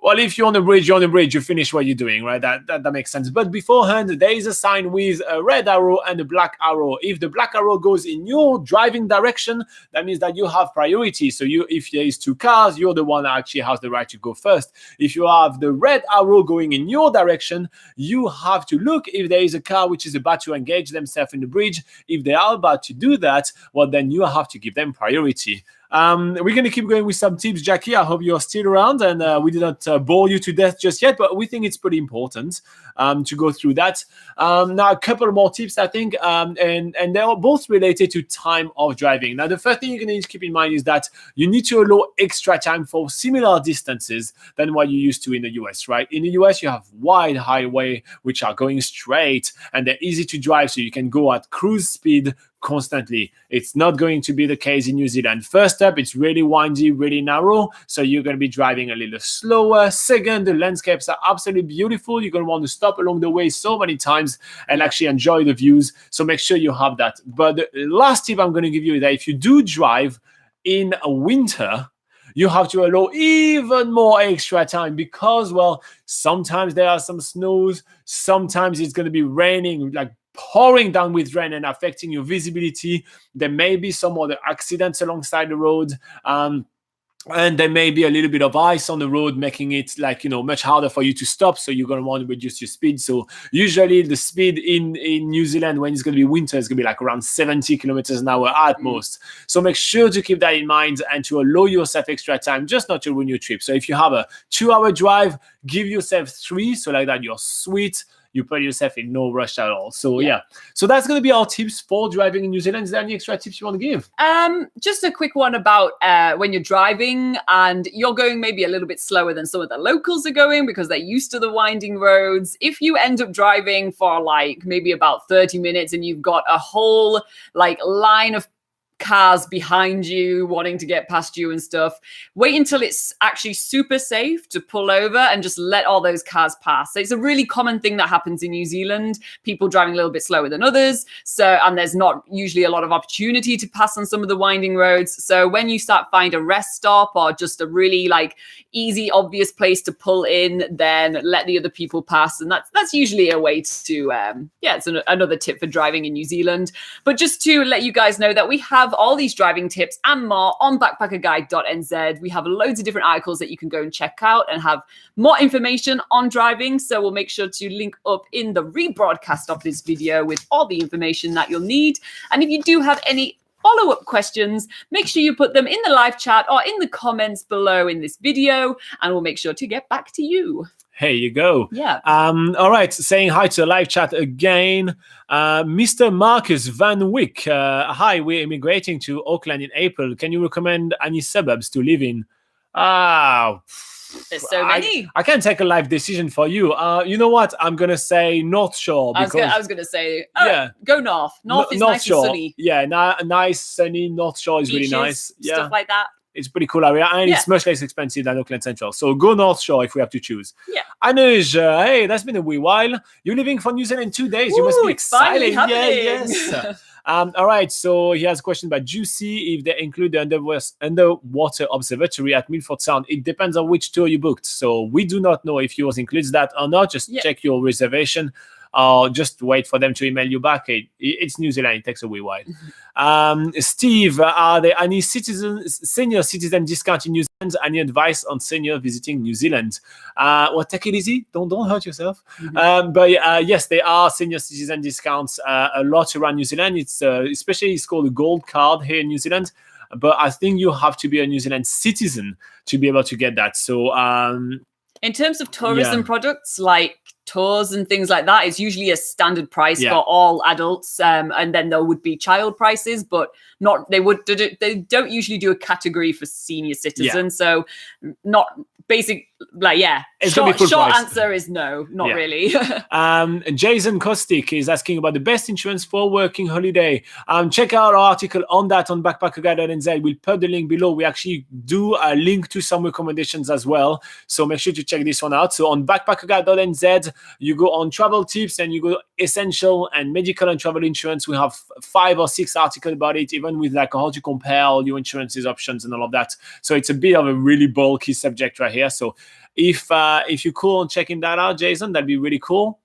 Well, if you're on the bridge, you're on the bridge. You finish what you're doing, right? That makes sense. But beforehand, there is a sign with a red arrow and a black arrow. If the black arrow goes in your driving direction, that means that you have priority. So if there is two cars, you're the one that actually has the right to go first. If you have the red arrow going in your direction, you have to look if there is a car which is about to engage themselves in the bridge. If they are about to do that, well, then you have to give them priority. We're going to keep going with some tips, Jackie. I hope you're still around, and we did not bore you to death just yet, but we think it's pretty important to go through that. Now, a couple more tips, I think, and they're both related to time of driving. Now, the first thing you're going to need to keep in mind is that you need to allow extra time for similar distances than what you used to in the US, right? In the US, you have wide highway, which are going straight, and they're easy to drive, so you can go at cruise speed constantly. It's not going to be the case in New Zealand. First up, it's really windy, really narrow, so you're going to be driving a little slower. Second, the landscapes are absolutely beautiful. You're going to want to stop along the way so many times and actually enjoy the views, so make sure you have that. But the last tip I'm going to give you is that if you do drive in a winter, you have to allow even more extra time because, well, sometimes there are some snows, sometimes it's going to be raining, like pouring down with rain and affecting your visibility. There may be some other accidents alongside the road. And there may be a little bit of ice on the road, making it much harder for you to stop. So you're going to want to reduce your speed. So usually the speed in New Zealand when it's going to be winter is going to be like around 70 kilometers an hour at most. So make sure to keep that in mind and to allow yourself extra time, just not to ruin your trip. So if you have a 2-hour drive, give yourself 3. So like that, you're sweet. You put yourself in no rush at all. So yeah. So that's going to be our tips for driving in New Zealand. Is there any extra tips you want to give? Just a quick one about when you're driving and you're going maybe a little bit slower than some of the locals are going because they're used to the winding roads. If you end up driving for like maybe about 30 minutes and you've got a whole like line of cars behind you wanting to get past you and stuff, wait until it's actually super safe to pull over and just let all those cars pass. So it's a really common thing that happens in New Zealand, people driving a little bit slower than others. So, and there's not usually a lot of opportunity to pass on some of the winding roads. So when you start find a rest stop or just a really like easy, obvious place to pull in, then let the other people pass. And that's usually a way to, it's another tip for driving in New Zealand. But just to let you guys know that we have all these driving tips and more on BackpackerGuide.NZ. We have loads of different articles that you can go and check out and have more information on driving. So we'll make sure to link up in the rebroadcast of this video with all the information that you'll need. And if you do have any follow-up questions, make sure you put them in the live chat or in the comments below in this video, and we'll make sure to get back to you. Here you go. Yeah. All right. Saying hi to the live chat again. Mr. Marcus Van Wyck. Hi, we're immigrating to Auckland in April. Can you recommend any suburbs to live in? There's so many. I can't take a live decision for you. You know what? I'm going to say North Shore. I was going to say, go north. North is North nice Shore. and sunny. Yeah, nice, sunny. North Shore is Beaches, really nice. Yeah. Stuff like that. It's a pretty cool area, and it's much less expensive than Auckland Central. So go North Shore if we have to choose. Yeah. Anuj, hey, that's been a wee while. You're leaving for New Zealand in 2 days. You must be excited. Yeah, yes. All right, so he has a question about Juicy, if they include the underwater observatory at Milford Sound. It depends on which tour you booked. So we do not know if yours includes that or not. Just check your reservation. Just wait for them to email you back. It's New Zealand. It takes a wee while. Steve, are there any senior citizen discount in New Zealand? Any advice on senior visiting New Zealand? Well, take it easy. Don't hurt yourself. But yes, there are senior citizen discounts a lot around New Zealand. It's especially it's called a gold card here in New Zealand. But I think you have to be a New Zealand citizen to be able to get that. So in terms of tourism products like tours and things like that, it's usually a standard price for all adults, and then there would be child prices, but they don't usually do a category for senior citizens. So not basic, like short answer is no, not really. Jason Kostik is asking about the best insurance for working holiday. Check out our article on that on BackpackerGuide.NZ. We'll put the link below. We actually do a link to some recommendations as well, so make sure to check this one out. So on BackpackerGuide.NZ, you go on travel tips and you go essential and medical and travel insurance. We have 5 or 6 articles about it, even with like how to compare all your insurances options and all of that. So it's a bit of a really bulky subject right here. So if you're cool on checking that out, Jason, that'd be really cool.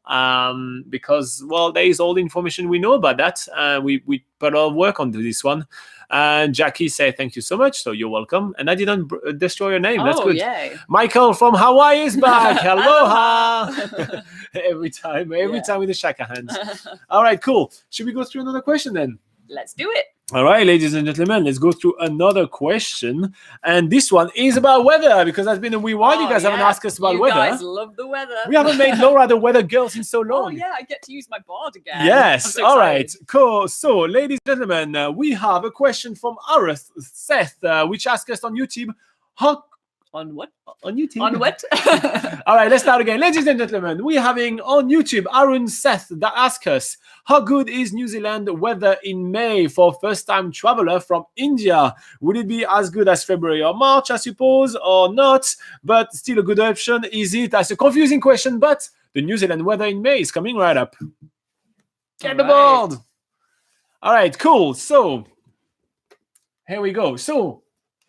Because well, there is all the information we know about that. We put our work onto this one. And Jackie say thank you so much. So you're welcome. And I didn't destroy your name. That's good. Yay. Michael from Hawaii is back. Aloha. every time with the shaka hands. All right, cool. Should we go through another question then? Let's do it. All right, ladies and gentlemen, let's go through another question. And this one is about weather, because that's been a wee while. You guys haven't asked us about weather. You guys love the weather. We haven't made Laura the weather girl in so long. Oh, yeah, I get to use my board again. Yes, so all right, cool. So, ladies and gentlemen, we have a question from Arith Seth, which asked us on YouTube, On what? On YouTube. On what? All right, let's start again. Ladies and gentlemen, we're having on YouTube Arun Seth that asks us, how good is New Zealand weather in May for first-time traveler from India? Would it be as good as February or March, I suppose, or not? But still a good option, is it? That's a confusing question, but the New Zealand weather in May is coming right up. Get the board. All right, cool. So here we go. So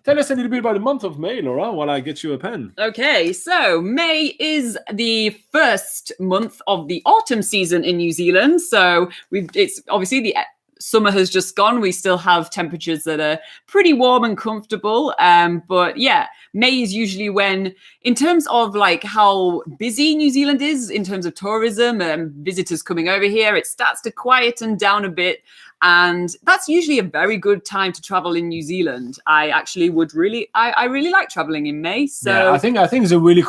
tell us a little bit about the month of May, Laura, while I get you a pen. Okay, so May is the first month of the autumn season in New Zealand. So it's obviously the summer has just gone. We still have temperatures that are pretty warm and comfortable. But yeah, May is usually when, in terms of like how busy New Zealand is in terms of tourism and visitors coming over here, it starts to quieten down a bit. And that's usually a very good time to travel in New Zealand. I actually I really like traveling in May. So yeah, I think it's a really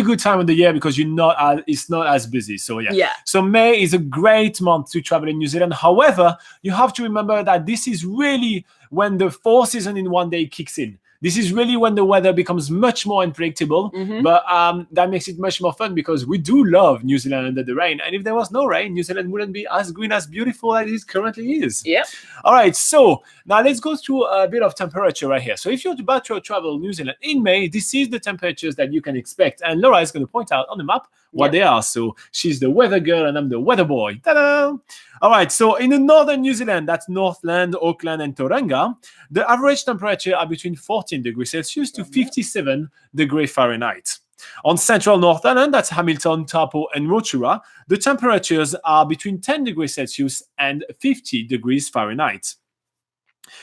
good time of the year because it's not as busy. So yeah. So May is a great month to travel in New Zealand. However, you have to remember that this is really when the 4 season in one day kicks in. This is really when the weather becomes much more unpredictable, but that makes it much more fun because we do love New Zealand under the rain. And if there was no rain, New Zealand wouldn't be as green, as beautiful as it currently is. Yeah. All right, so now let's go through a bit of temperature right here. So if you're about to travel New Zealand in May, this is the temperatures that you can expect. And Laura is going to point out on the map what they are. So she's the weather girl and I'm the weather boy. Ta-da! All right, so in the northern New Zealand, that's Northland, Auckland, and Tauranga, the average temperature are between 14 degrees Celsius to 57 degrees Fahrenheit. On central North Island, that's Hamilton, Taupo, and Rotorua, the temperatures are between 10 degrees Celsius and 50 degrees Fahrenheit.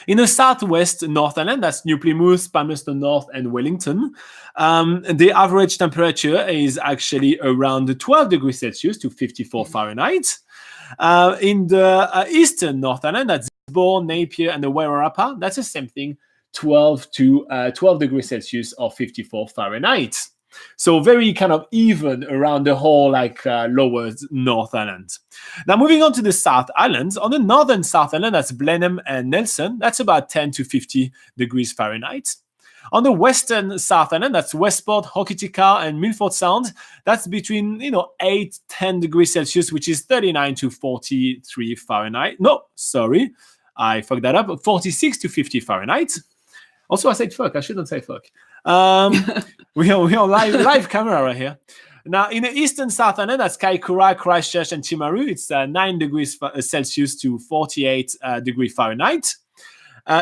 In the southwest North Island, that's New Plymouth, Palmerston North, and Wellington, the average temperature is actually around 12 degrees Celsius to 54 Fahrenheit. In the eastern North Island, that's Gisborne, Napier, and the Wairarapa, that's the same thing, 12 degrees Celsius or 54 Fahrenheit. So very kind of even around the whole lower North Island. Now moving on to the South Islands. On the northern South Island, that's Blenheim and Nelson. That's about 10 to 50 degrees Fahrenheit. On the western South Island, that's Westport, Hokitika, and Milford Sound. That's between 8-10 degrees Celsius, which is 39 to 43 Fahrenheit. No, sorry, I fucked that up. 46 to 50 Fahrenheit. Also, I said fuck. I shouldn't say fuck. We are live camera right here. Now, in the eastern South Island, that's Kaikoura, Christchurch, and Timaru. It's 9 degrees Celsius to 48 degrees Fahrenheit.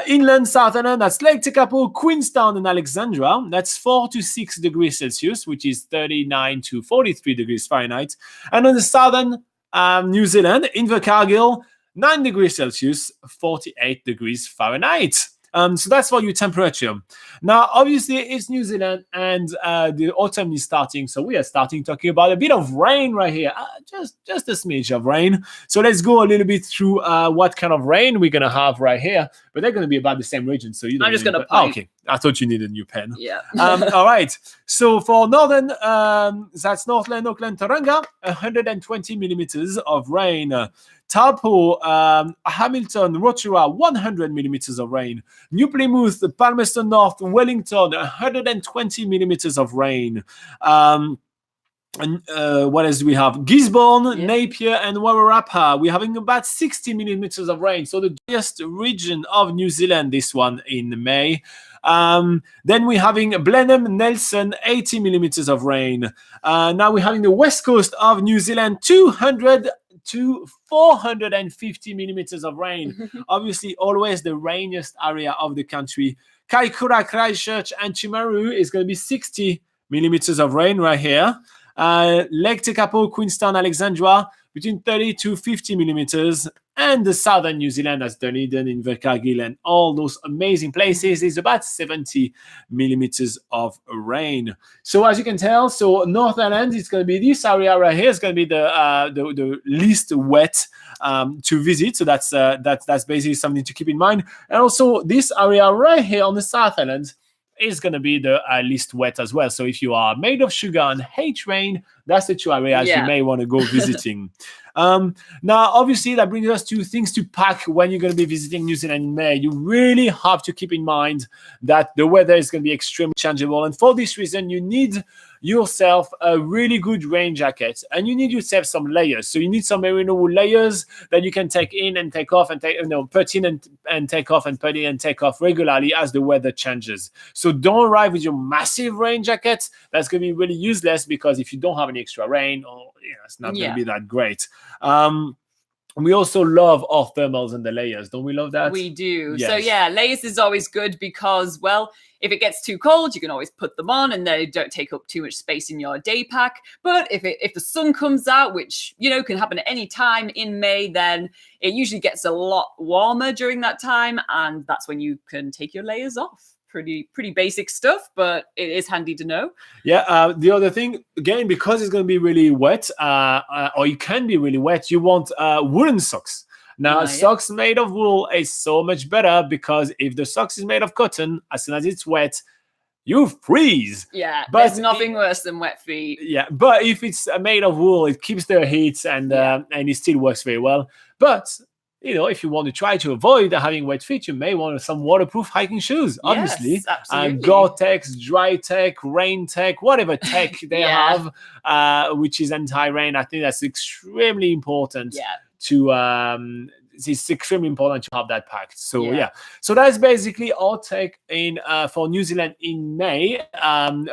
Inland South Island, that's Lake Tekapo, Queenstown, and Alexandra. That's 4 to 6 degrees Celsius, which is 39 to 43 degrees Fahrenheit. And on the southern New Zealand, Invercargill, 9 degrees Celsius, 48 degrees Fahrenheit. So that's for your temperature. Now, obviously, it's New Zealand and the autumn is starting. So we are starting talking about a bit of rain right here. Just a smidge of rain. So let's go a little bit through what kind of rain we're going to have right here. But they're going to be about the same region. So you don't I'm just going to okay. I thought you needed a new pen. Yeah. All right. So for northern, that's Northland, Auckland, Tauranga, 120 millimeters of rain. Taupo, Hamilton, Rotorua, 100 millimeters of rain. New Plymouth, Palmerston North, Wellington, 120 millimeters of rain. And what else do we have? Gisborne, Napier, and Wairarapa. We're having about 60 millimeters of rain. So the driest region of New Zealand, this one in May. Then we're having Blenheim, Nelson, 80 millimeters of rain. Now we're having the west coast of New Zealand, 200 to 450 millimeters of rain. Obviously, always the rainiest area of the country. Kaikoura, Christchurch, and Timaru is going to be 60 millimeters of rain right here. Lake Tekapo, Queenstown, Alexandra, between 30 to 50 millimeters. And the southern New Zealand, as Dunedin, Invercargill, and all those amazing places, is about 70 millimeters of rain. So as you can tell, so North Island is going to be this area right here. It's going to be the least wet to visit. So that's basically something to keep in mind. And also this area right here on the South Island is going to be the least wet as well. So if you are made of sugar and hate rain, that's the two areas you may want to go visiting. Now, obviously, that brings us to things to pack when you're going to be visiting New Zealand in May. You really have to keep in mind that the weather is going to be extremely changeable. And for this reason, you need yourself a really good rain jacket, and you need yourself some layers. So you need some merino wool layers that you can take in and take off and put in and take off and put in and take off regularly as the weather changes. So don't arrive with your massive rain jacket. That's going to be really useless, because if you don't have any extra rain, it's not going to be that great. We also love our thermals and the layers. Don't we love that? We do. Yes. So yeah, layers is always good because, well, if it gets too cold, you can always put them on and they don't take up too much space in your day pack. But if the sun comes out, which, can happen at any time in May, then it usually gets a lot warmer during that time. And that's when you can take your layers off. Pretty basic stuff, but it is handy to know. Yeah. The other thing, again, because it's going to be really wet, or it can be really wet, you want woolen socks. Now, socks made of wool is so much better, because if the socks is made of cotton, as soon as it's wet, you freeze. Yeah, but there's nothing worse than wet feet. Yeah, but if it's made of wool, it keeps the heat and it still works very well. But if you want to try to avoid having wet feet, you may want some waterproof hiking shoes, obviously. Yes, absolutely. Gore-Tex, Dry Tech, Rain Tech, whatever tech they have, which is anti-rain. I think that's extremely important it's extremely important to have that packed. So so that's basically our take in for New Zealand in May.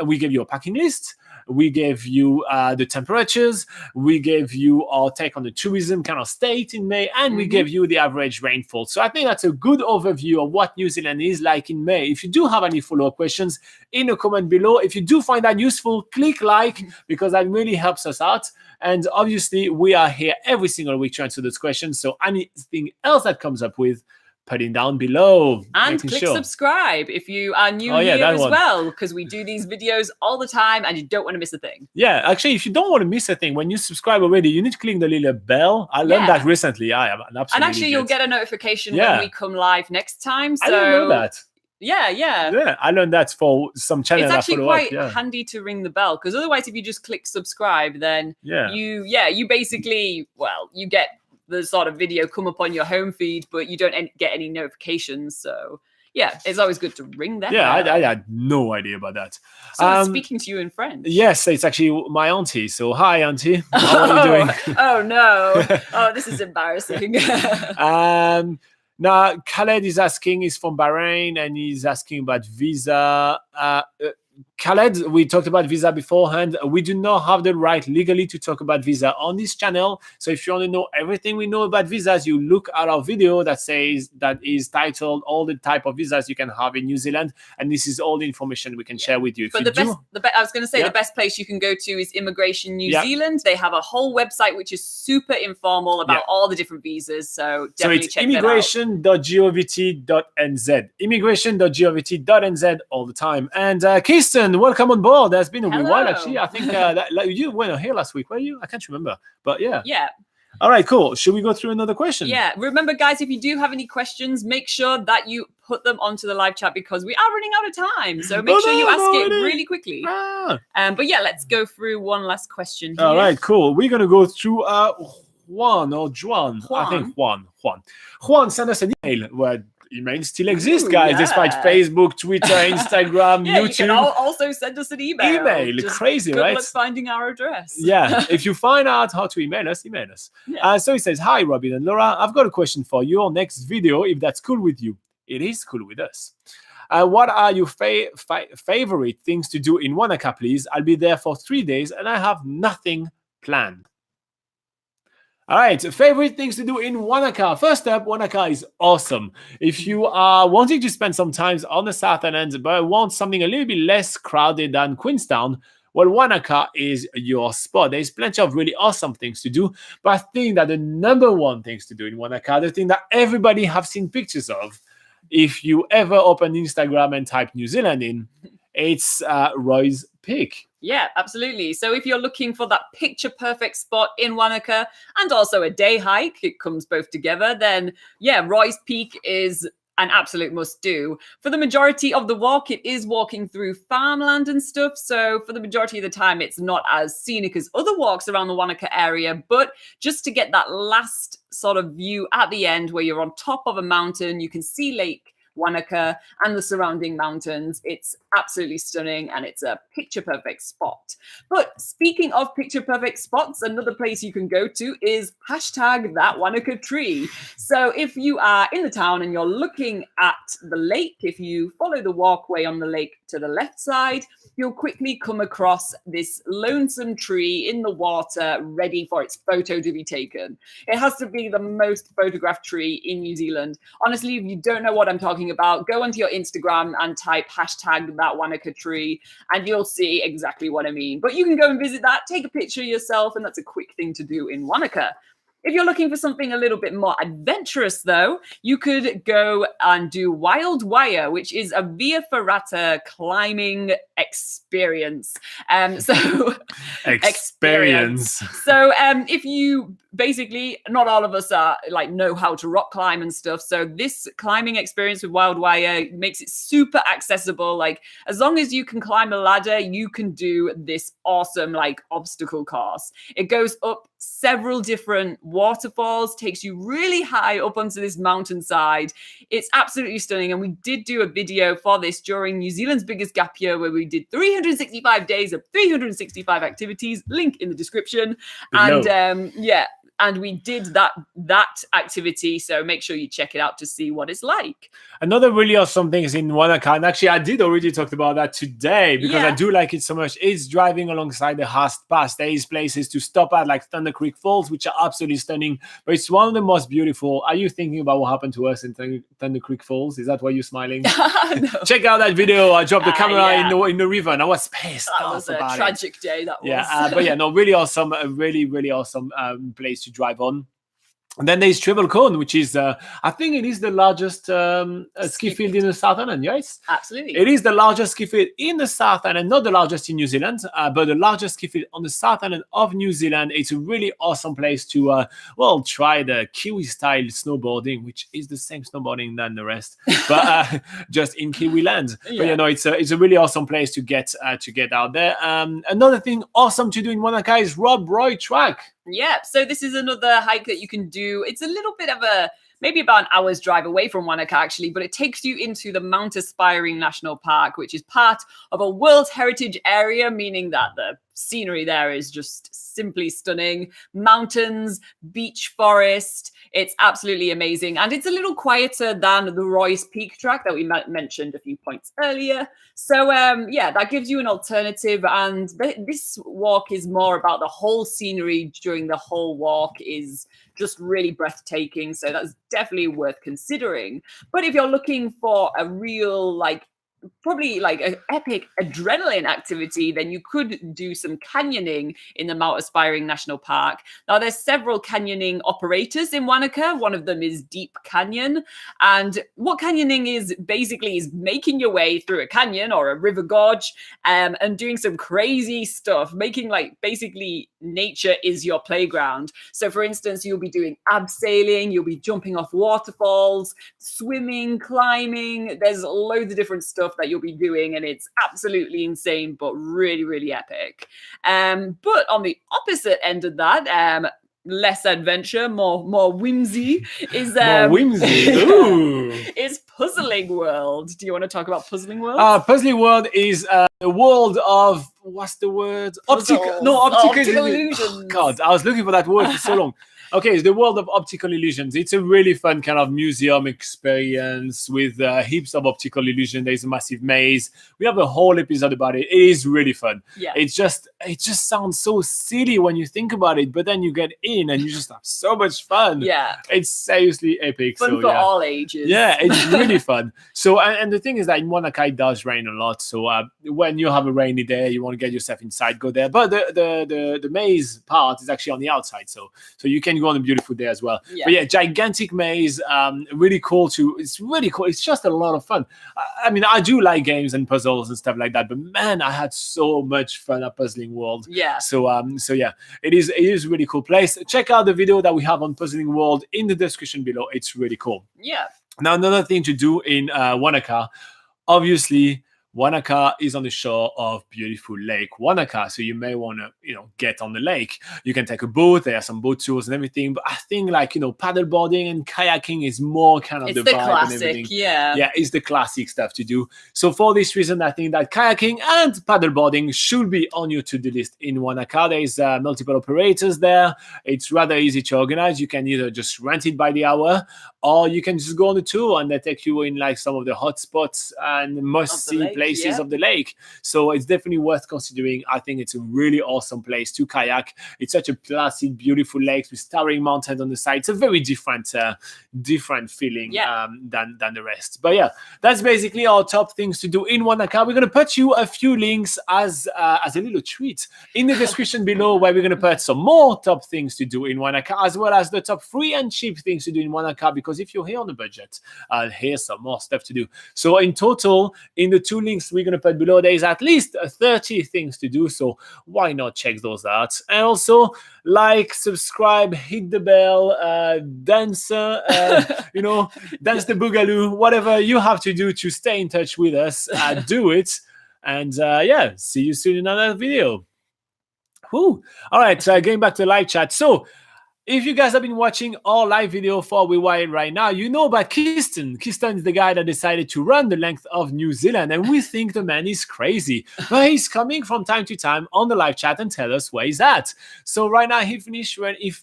We give you a packing list. We gave you the temperatures. We gave you our take on the tourism kind of state in May, and we gave you the average rainfall. So I think that's a good overview of what New Zealand is like in May. If you do have any follow-up questions, in a comment below. If you do find that useful, click like, because that really helps us out. And obviously, we are here every single week to answer those questions. So anything else that comes up with, put it down below. And click subscribe if you are new here as well, because we do these videos all the time and you don't want to miss a thing. Yeah, actually, if you don't want to miss a thing, when you subscribe already, you need to click the little bell. I learned that recently. I am an absolute And actually, idiot. you'll get a notification when we come live next time. So I didn't know that. Yeah, I learned that for some channel. It's actually quite handy to ring the bell, because otherwise, if you just click subscribe, then you basically, you get the sort of video come up on your home feed, but you don't get any notifications. So it's always good to ring that bell. I had no idea about that. So speaking to you in French. Yes, it's actually my auntie. So hi, auntie. How are you doing? Oh no! Oh, this is embarrassing. Now, Khaled is asking, he's from Bahrain, and he's asking about visa. Khaled, we talked about visa beforehand. We do not have the right legally to talk about visa on this channel. So if you want to know everything we know about visas, you look at our video that is titled all the type of visas you can have in New Zealand. And this is all the information we can share with you. But I was going to say the best place you can go to is Immigration New Zealand. They have a whole website which is super informal about all the different visas. So definitely check that out. immigration.govt.nz. Immigration.govt.nz all the time. And Kirsten, welcome on board. There's been a wee while, actually. I think you weren't here last week, were you? I can't remember. But yeah. All right, cool. Should we go through another question? Yeah. Remember, guys, if you do have any questions, make sure that you put them onto the live chat, because we are running out of time. So make sure you ask it really quickly. But let's go through one last question here. All right, cool. We're going to go through Juan or Juan. I think Juan. Juan sent us an email where emails still exist, guys, despite Facebook, Twitter, Instagram, YouTube. You can also send us an email. Just crazy, right? Good luck finding our address. If you find out how to email us, email us. So he says, hi, Robin and Laura. I've got a question for your next video, if that's cool with you. It is cool with us. What are your favorite things to do in Wanaka, please? I'll be there for 3 days and I have nothing planned. All right, favorite things to do in Wanaka. First up, Wanaka is awesome. If you are wanting to spend some time on the southern end, but want something a little bit less crowded than Queenstown, well, Wanaka is your spot. There's plenty of really awesome things to do, but I think that the number one things to do in Wanaka, the thing that everybody have seen pictures of, if you ever open Instagram and type New Zealand in, it's Roy's Peak. Yeah, absolutely. So if you're looking for that picture perfect spot in Wanaka and also a day hike, it comes both together, then Roy's Peak is an absolute must do. For the majority of the walk, it is walking through farmland and stuff. So for the majority of the time, it's not as scenic as other walks around the Wanaka area. But just to get that last sort of view at the end where you're on top of a mountain, you can see Lake Wanaka and the surrounding mountains. It's absolutely stunning and it's a picture perfect spot. But speaking of picture perfect spots, another place you can go to is #ThatWanakaTree. So if you are in the town and you're looking at the lake, if you follow the walkway on the lake to the left side, you'll quickly come across this lonesome tree in the water ready for its photo to be taken. It has to be the most photographed tree in New Zealand. Honestly, if you don't know what I'm talking about, go onto your Instagram and type #ThatWanakaTree and you'll see exactly what I mean. But you can go and visit that, take a picture yourself, and that's a quick thing to do in Wanaka. If you're looking for something a little bit more adventurous, though, you could go and do Wild Wire, which is a via ferrata climbing experience. Experience. So if you basically, not all of us are like know how to rock climb and stuff. So this climbing experience with Wild Wire makes it super accessible. Like as long as you can climb a ladder, you can do this awesome like obstacle course. It goes up several different waterfalls, takes you really high up onto this mountainside. It's absolutely stunning. And we did do a video for this during New Zealand's biggest gap year where we did 365 days of 365 activities, link in the description. And and we did that activity, so make sure you check it out to see what it's like. Another really awesome thing is in Wanaka, and actually I did already talk about that today because I do like it so much, is driving alongside the Haast Pass. There is places to stop at like Thunder Creek Falls, which are absolutely stunning, but it's one of the most beautiful. Are you thinking about what happened to us in Thunder Creek Falls? Is that why you're smiling? No. Check out that video. I dropped the camera in the river and I was pissed that off was a about tragic day, that was. But really awesome, a really awesome place to drive on. And then there's Treble Cone, which is, I think it is the largest ski field in the South Island, yes? Absolutely. It is the largest ski field in the South Island, not the largest in New Zealand, but the largest ski field on the South Island of New Zealand. It's a really awesome place to, try the Kiwi-style snowboarding, which is the same snowboarding than the rest, but just in Kiwi land. Yeah. But, it's a really awesome place to get out there. Another thing awesome to do in Wanaka is Rob Roy Track. Yeah, so this is another hike that you can do. It's a little bit of maybe about an hour's drive away from Wanaka, actually, but it takes you into the Mount Aspiring National Park, which is part of a World Heritage Area, meaning that the scenery there is just simply stunning. Mountains, beach forest. It's absolutely amazing. And it's a little quieter than the Roy's Peak track that we mentioned a few points earlier. So, that gives you an alternative. And this walk is more about the whole scenery during the whole walk is just really breathtaking. So that's definitely worth considering. But if you're looking for a real, probably like an epic adrenaline activity, then you could do some canyoning in the Mount Aspiring National Park. Now, there's several canyoning operators in Wanaka. One of them is Deep Canyon. And what canyoning is basically is making your way through a canyon or a river gorge and doing some crazy stuff, making basically nature is your playground. So for instance, you'll be doing abseiling, you'll be jumping off waterfalls, swimming, climbing. There's loads of different stuff that you'll be doing, and it's absolutely insane, but really, really epic. But on the opposite end of that, less adventure, more whimsy is more whimsy. Ooh. Is Puzzling World. Do you want to talk about Puzzling World? Puzzling World is a world of, what's the word? Optical illusions. Oh, God, I was looking for that word for so long. Okay, it's the world of optical illusions. It's a really fun kind of museum experience with heaps of optical illusion. There's a massive maze. We have a whole episode about it. It is really fun. Yeah. It just sounds so silly when you think about it, but then you get in and you just have so much fun. Yeah. It's seriously epic. Fun for all ages. Yeah, it's really fun. So, and the thing is that in Wanaka it does rain a lot. So when you have a rainy day, you want to get yourself inside, go there. But the maze part is actually on the outside. So you can go on a beautiful day as well. Yeah. But yeah, gigantic maze, really cool too. It's really cool. It's just a lot of fun. I mean, I do like games and puzzles and stuff like that, but man, I had so much fun at Puzzling World. Yeah. So yeah, it is a really cool place. Check out the video that we have on Puzzling World in the description below. It's really cool. Yeah. Now, another thing to do in Wanaka, obviously, Wanaka is on the shore of beautiful Lake Wanaka, so you may want to, get on the lake. You can take a boat. There are some boat tours and everything, but I think paddleboarding and kayaking is more kind of It's the the vibe classic, and everything. yeah. It's the classic stuff to do. So for this reason, I think that kayaking and paddleboarding should be on your to-do list in Wanaka. There's multiple operators there. It's rather easy to organize. You can either just rent it by the hour, or you can just go on the tour and they take you in like some of the hot spots and must-see places of the lake. So it's definitely worth considering. I think it's a really awesome place to kayak. It's such a placid, beautiful lake with towering mountains on the side. It's a very different feeling than the rest. But yeah, that's basically our top things to do in Wanaka. We're going to put you a few links as a little treat in the description below, where we're going to put some more top things to do in Wanaka, as well as the top free and cheap things to do in Wanaka, because if you're here on the budget, here's some more stuff to do. So in total, in the two links we're going to put below, there is at least 30 things to do. So why not check those out? And also like, subscribe, hit the bell, dance, dance the boogaloo, whatever you have to do to stay in touch with us, do it. And see you soon in another video. Woo. All right, going back to the live chat. So if you guys have been watching our live video for a while right now, you know about Keaston. Keaston is the guy that decided to run the length of New Zealand, and we think the man is crazy. But he's coming from time to time on the live chat and tell us where he's at. So right now he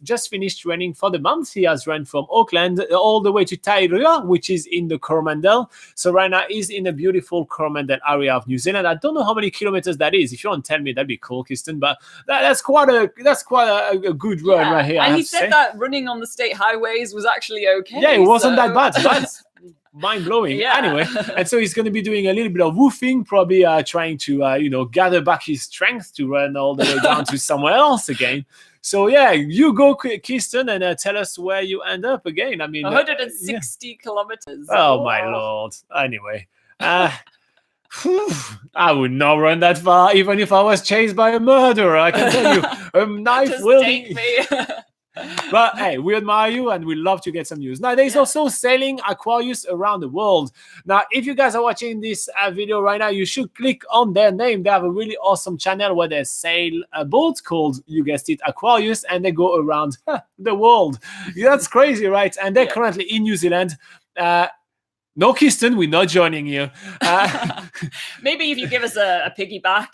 just finished running for the month. He has run from Auckland all the way to Tairua, which is in the Coromandel. So right now he's in the beautiful Coromandel area of New Zealand. I don't know how many kilometers that is. If you want to tell me, that'd be cool, Keaston. But that's quite a good run right here. And he said that running on the state highways was actually okay. Yeah, it wasn't that bad. That's mind-blowing. Yeah. Anyway, and so he's going to be doing a little bit of woofing, probably trying to, gather back his strength to run all the way down to somewhere else again. So, yeah, you go, Keaston, and tell us where you end up again. I mean, 160 kilometers. Oh, my Lord. Anyway. I would not run that far, even if I was chased by a murderer. I can tell you, a knife will take me. But hey, we admire you and we love to get some news. Now, there's also sailing Aquarius around the world. Now, if you guys are watching this video right now, you should click on their name. They have a really awesome channel where they sail a boat called, you guessed it, Aquarius, and they go around the world. That's crazy, right? And they're currently in New Zealand. No, Keaston, we're not joining you. Maybe if you give us a piggyback,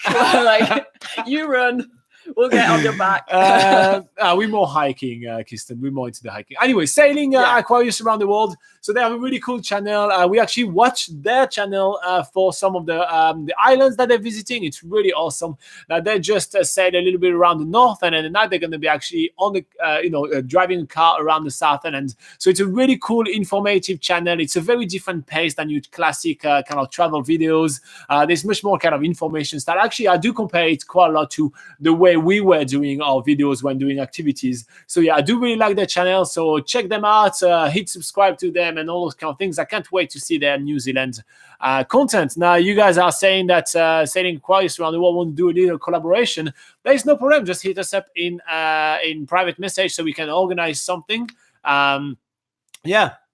like you run. We'll get on your back. We're more hiking, Keaston. We're more into the hiking. Anyway, sailing Aquarius around the world. So they have a really cool channel. We actually watched their channel for some of the islands that they're visiting. It's really awesome. Now they just sailed a little bit around the north, and then at night they're going to be actually on the driving a car around the south end. So it's a really cool, informative channel. It's a very different pace than your classic kind of travel videos. There's much more kind of information style. Actually, I do compare it quite a lot to the way we were doing our videos when doing activities. So yeah, I do really like their channel. So check them out, hit subscribe to them and all those kind of things. I can't wait to see their New Zealand content. Now, you guys are saying that Sailing Aquarius around the world want to do a little collaboration. There's no problem. Just hit us up in private message so we can organize something.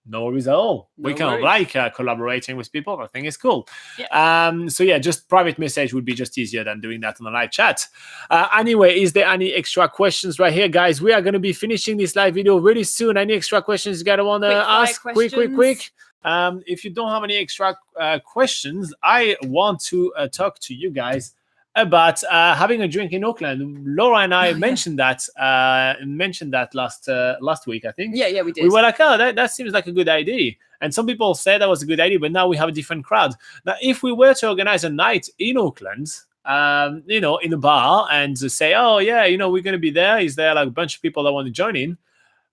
No worries at all. We kind of like collaborating with people. I think it's cool. Yeah. So yeah, just private message would be just easier than doing that on a live chat. Anyway, is there any extra questions right here, guys? We are going to be finishing this live video really soon. Any extra questions you guys want to ask? Quick. If you don't have any extra questions, I want to talk to you guys about having a drink in Auckland. Laura and I mentioned that last week, I think. Yeah, we did. We were like, oh, that seems like a good idea. And some people said that was a good idea, but now we have a different crowd. Now, if we were to organize a night in Auckland, in a bar and say, oh, yeah, we're going to be there. Is there like a bunch of people that want to join in?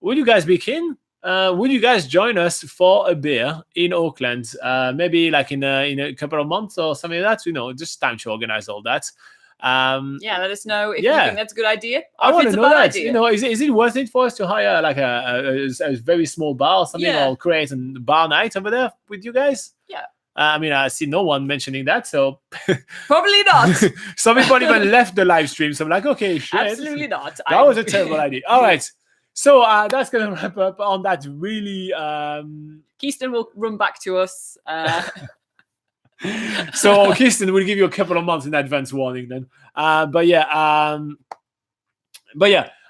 Would you guys be keen? Would you guys join us for a beer in Auckland? Maybe like in a couple of months or something like that. Just time to organize all that. Let us know if you think that's a good idea. I want to know that. Is it worth it for us to hire like a very small bar or something, or create a bar night over there with you guys? Yeah. I see no one mentioning that, so probably not. Some people even left the live stream, so I'm like, okay, shit. Absolutely not. That was a terrible idea. All right. So that's going to wrap up on that really... Keystone will run back to us. So Kirsten will give you a couple of months in advance warning then. But yeah,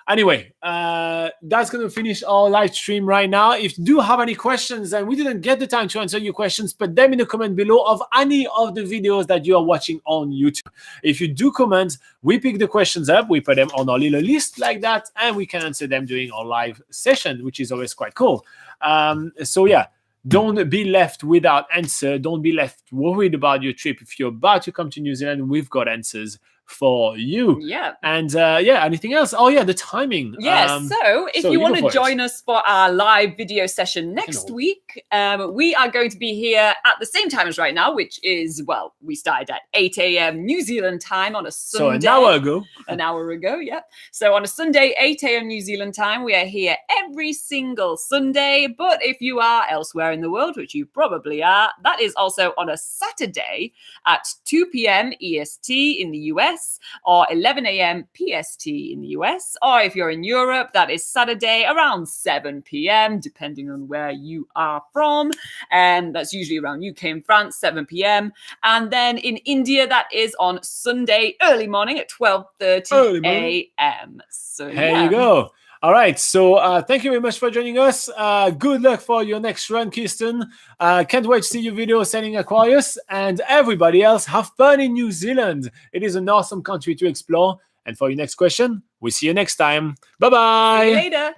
anyway, that's going to finish our live stream right now. If you do have any questions and we didn't get the time to answer your questions, put them in the comment below of any of the videos that you are watching on YouTube. If you do comment, we pick the questions up, we put them on our little list like that, and we can answer them during our live session, which is always quite cool. So yeah, don't be left without answer. Don't be left worried about your trip. If you're about to come to New Zealand, we've got answers for you. Yeah. And yeah, anything else? Oh yeah, the timing. Yes. So if you want to join us for our live video session next week, we are going to be here at the same time as right now, which is, well, we started at 8 a.m. New Zealand time on a Sunday. So an hour ago. An hour ago, yeah. So on a Sunday, 8 a.m. New Zealand time, we are here every single Sunday. But if you are elsewhere in the world, which you probably are, that is also on a Saturday at 2 p.m. EST in the US. Or 11 a.m. PST in the US, or if you're in Europe, that is Saturday around 7 p.m. depending on where you are from, and that's usually around UK and France, 7 p.m. And then in India, that is on Sunday early morning at 12:30 a.m. So there you go. All right, so thank you very much for joining us. Good luck for your next run, Kirsten. Can't wait to see your video sailing Aquarius. And everybody else, have fun in New Zealand. It is an awesome country to explore. And for your next question, we'll see you next time. Bye-bye. See you later.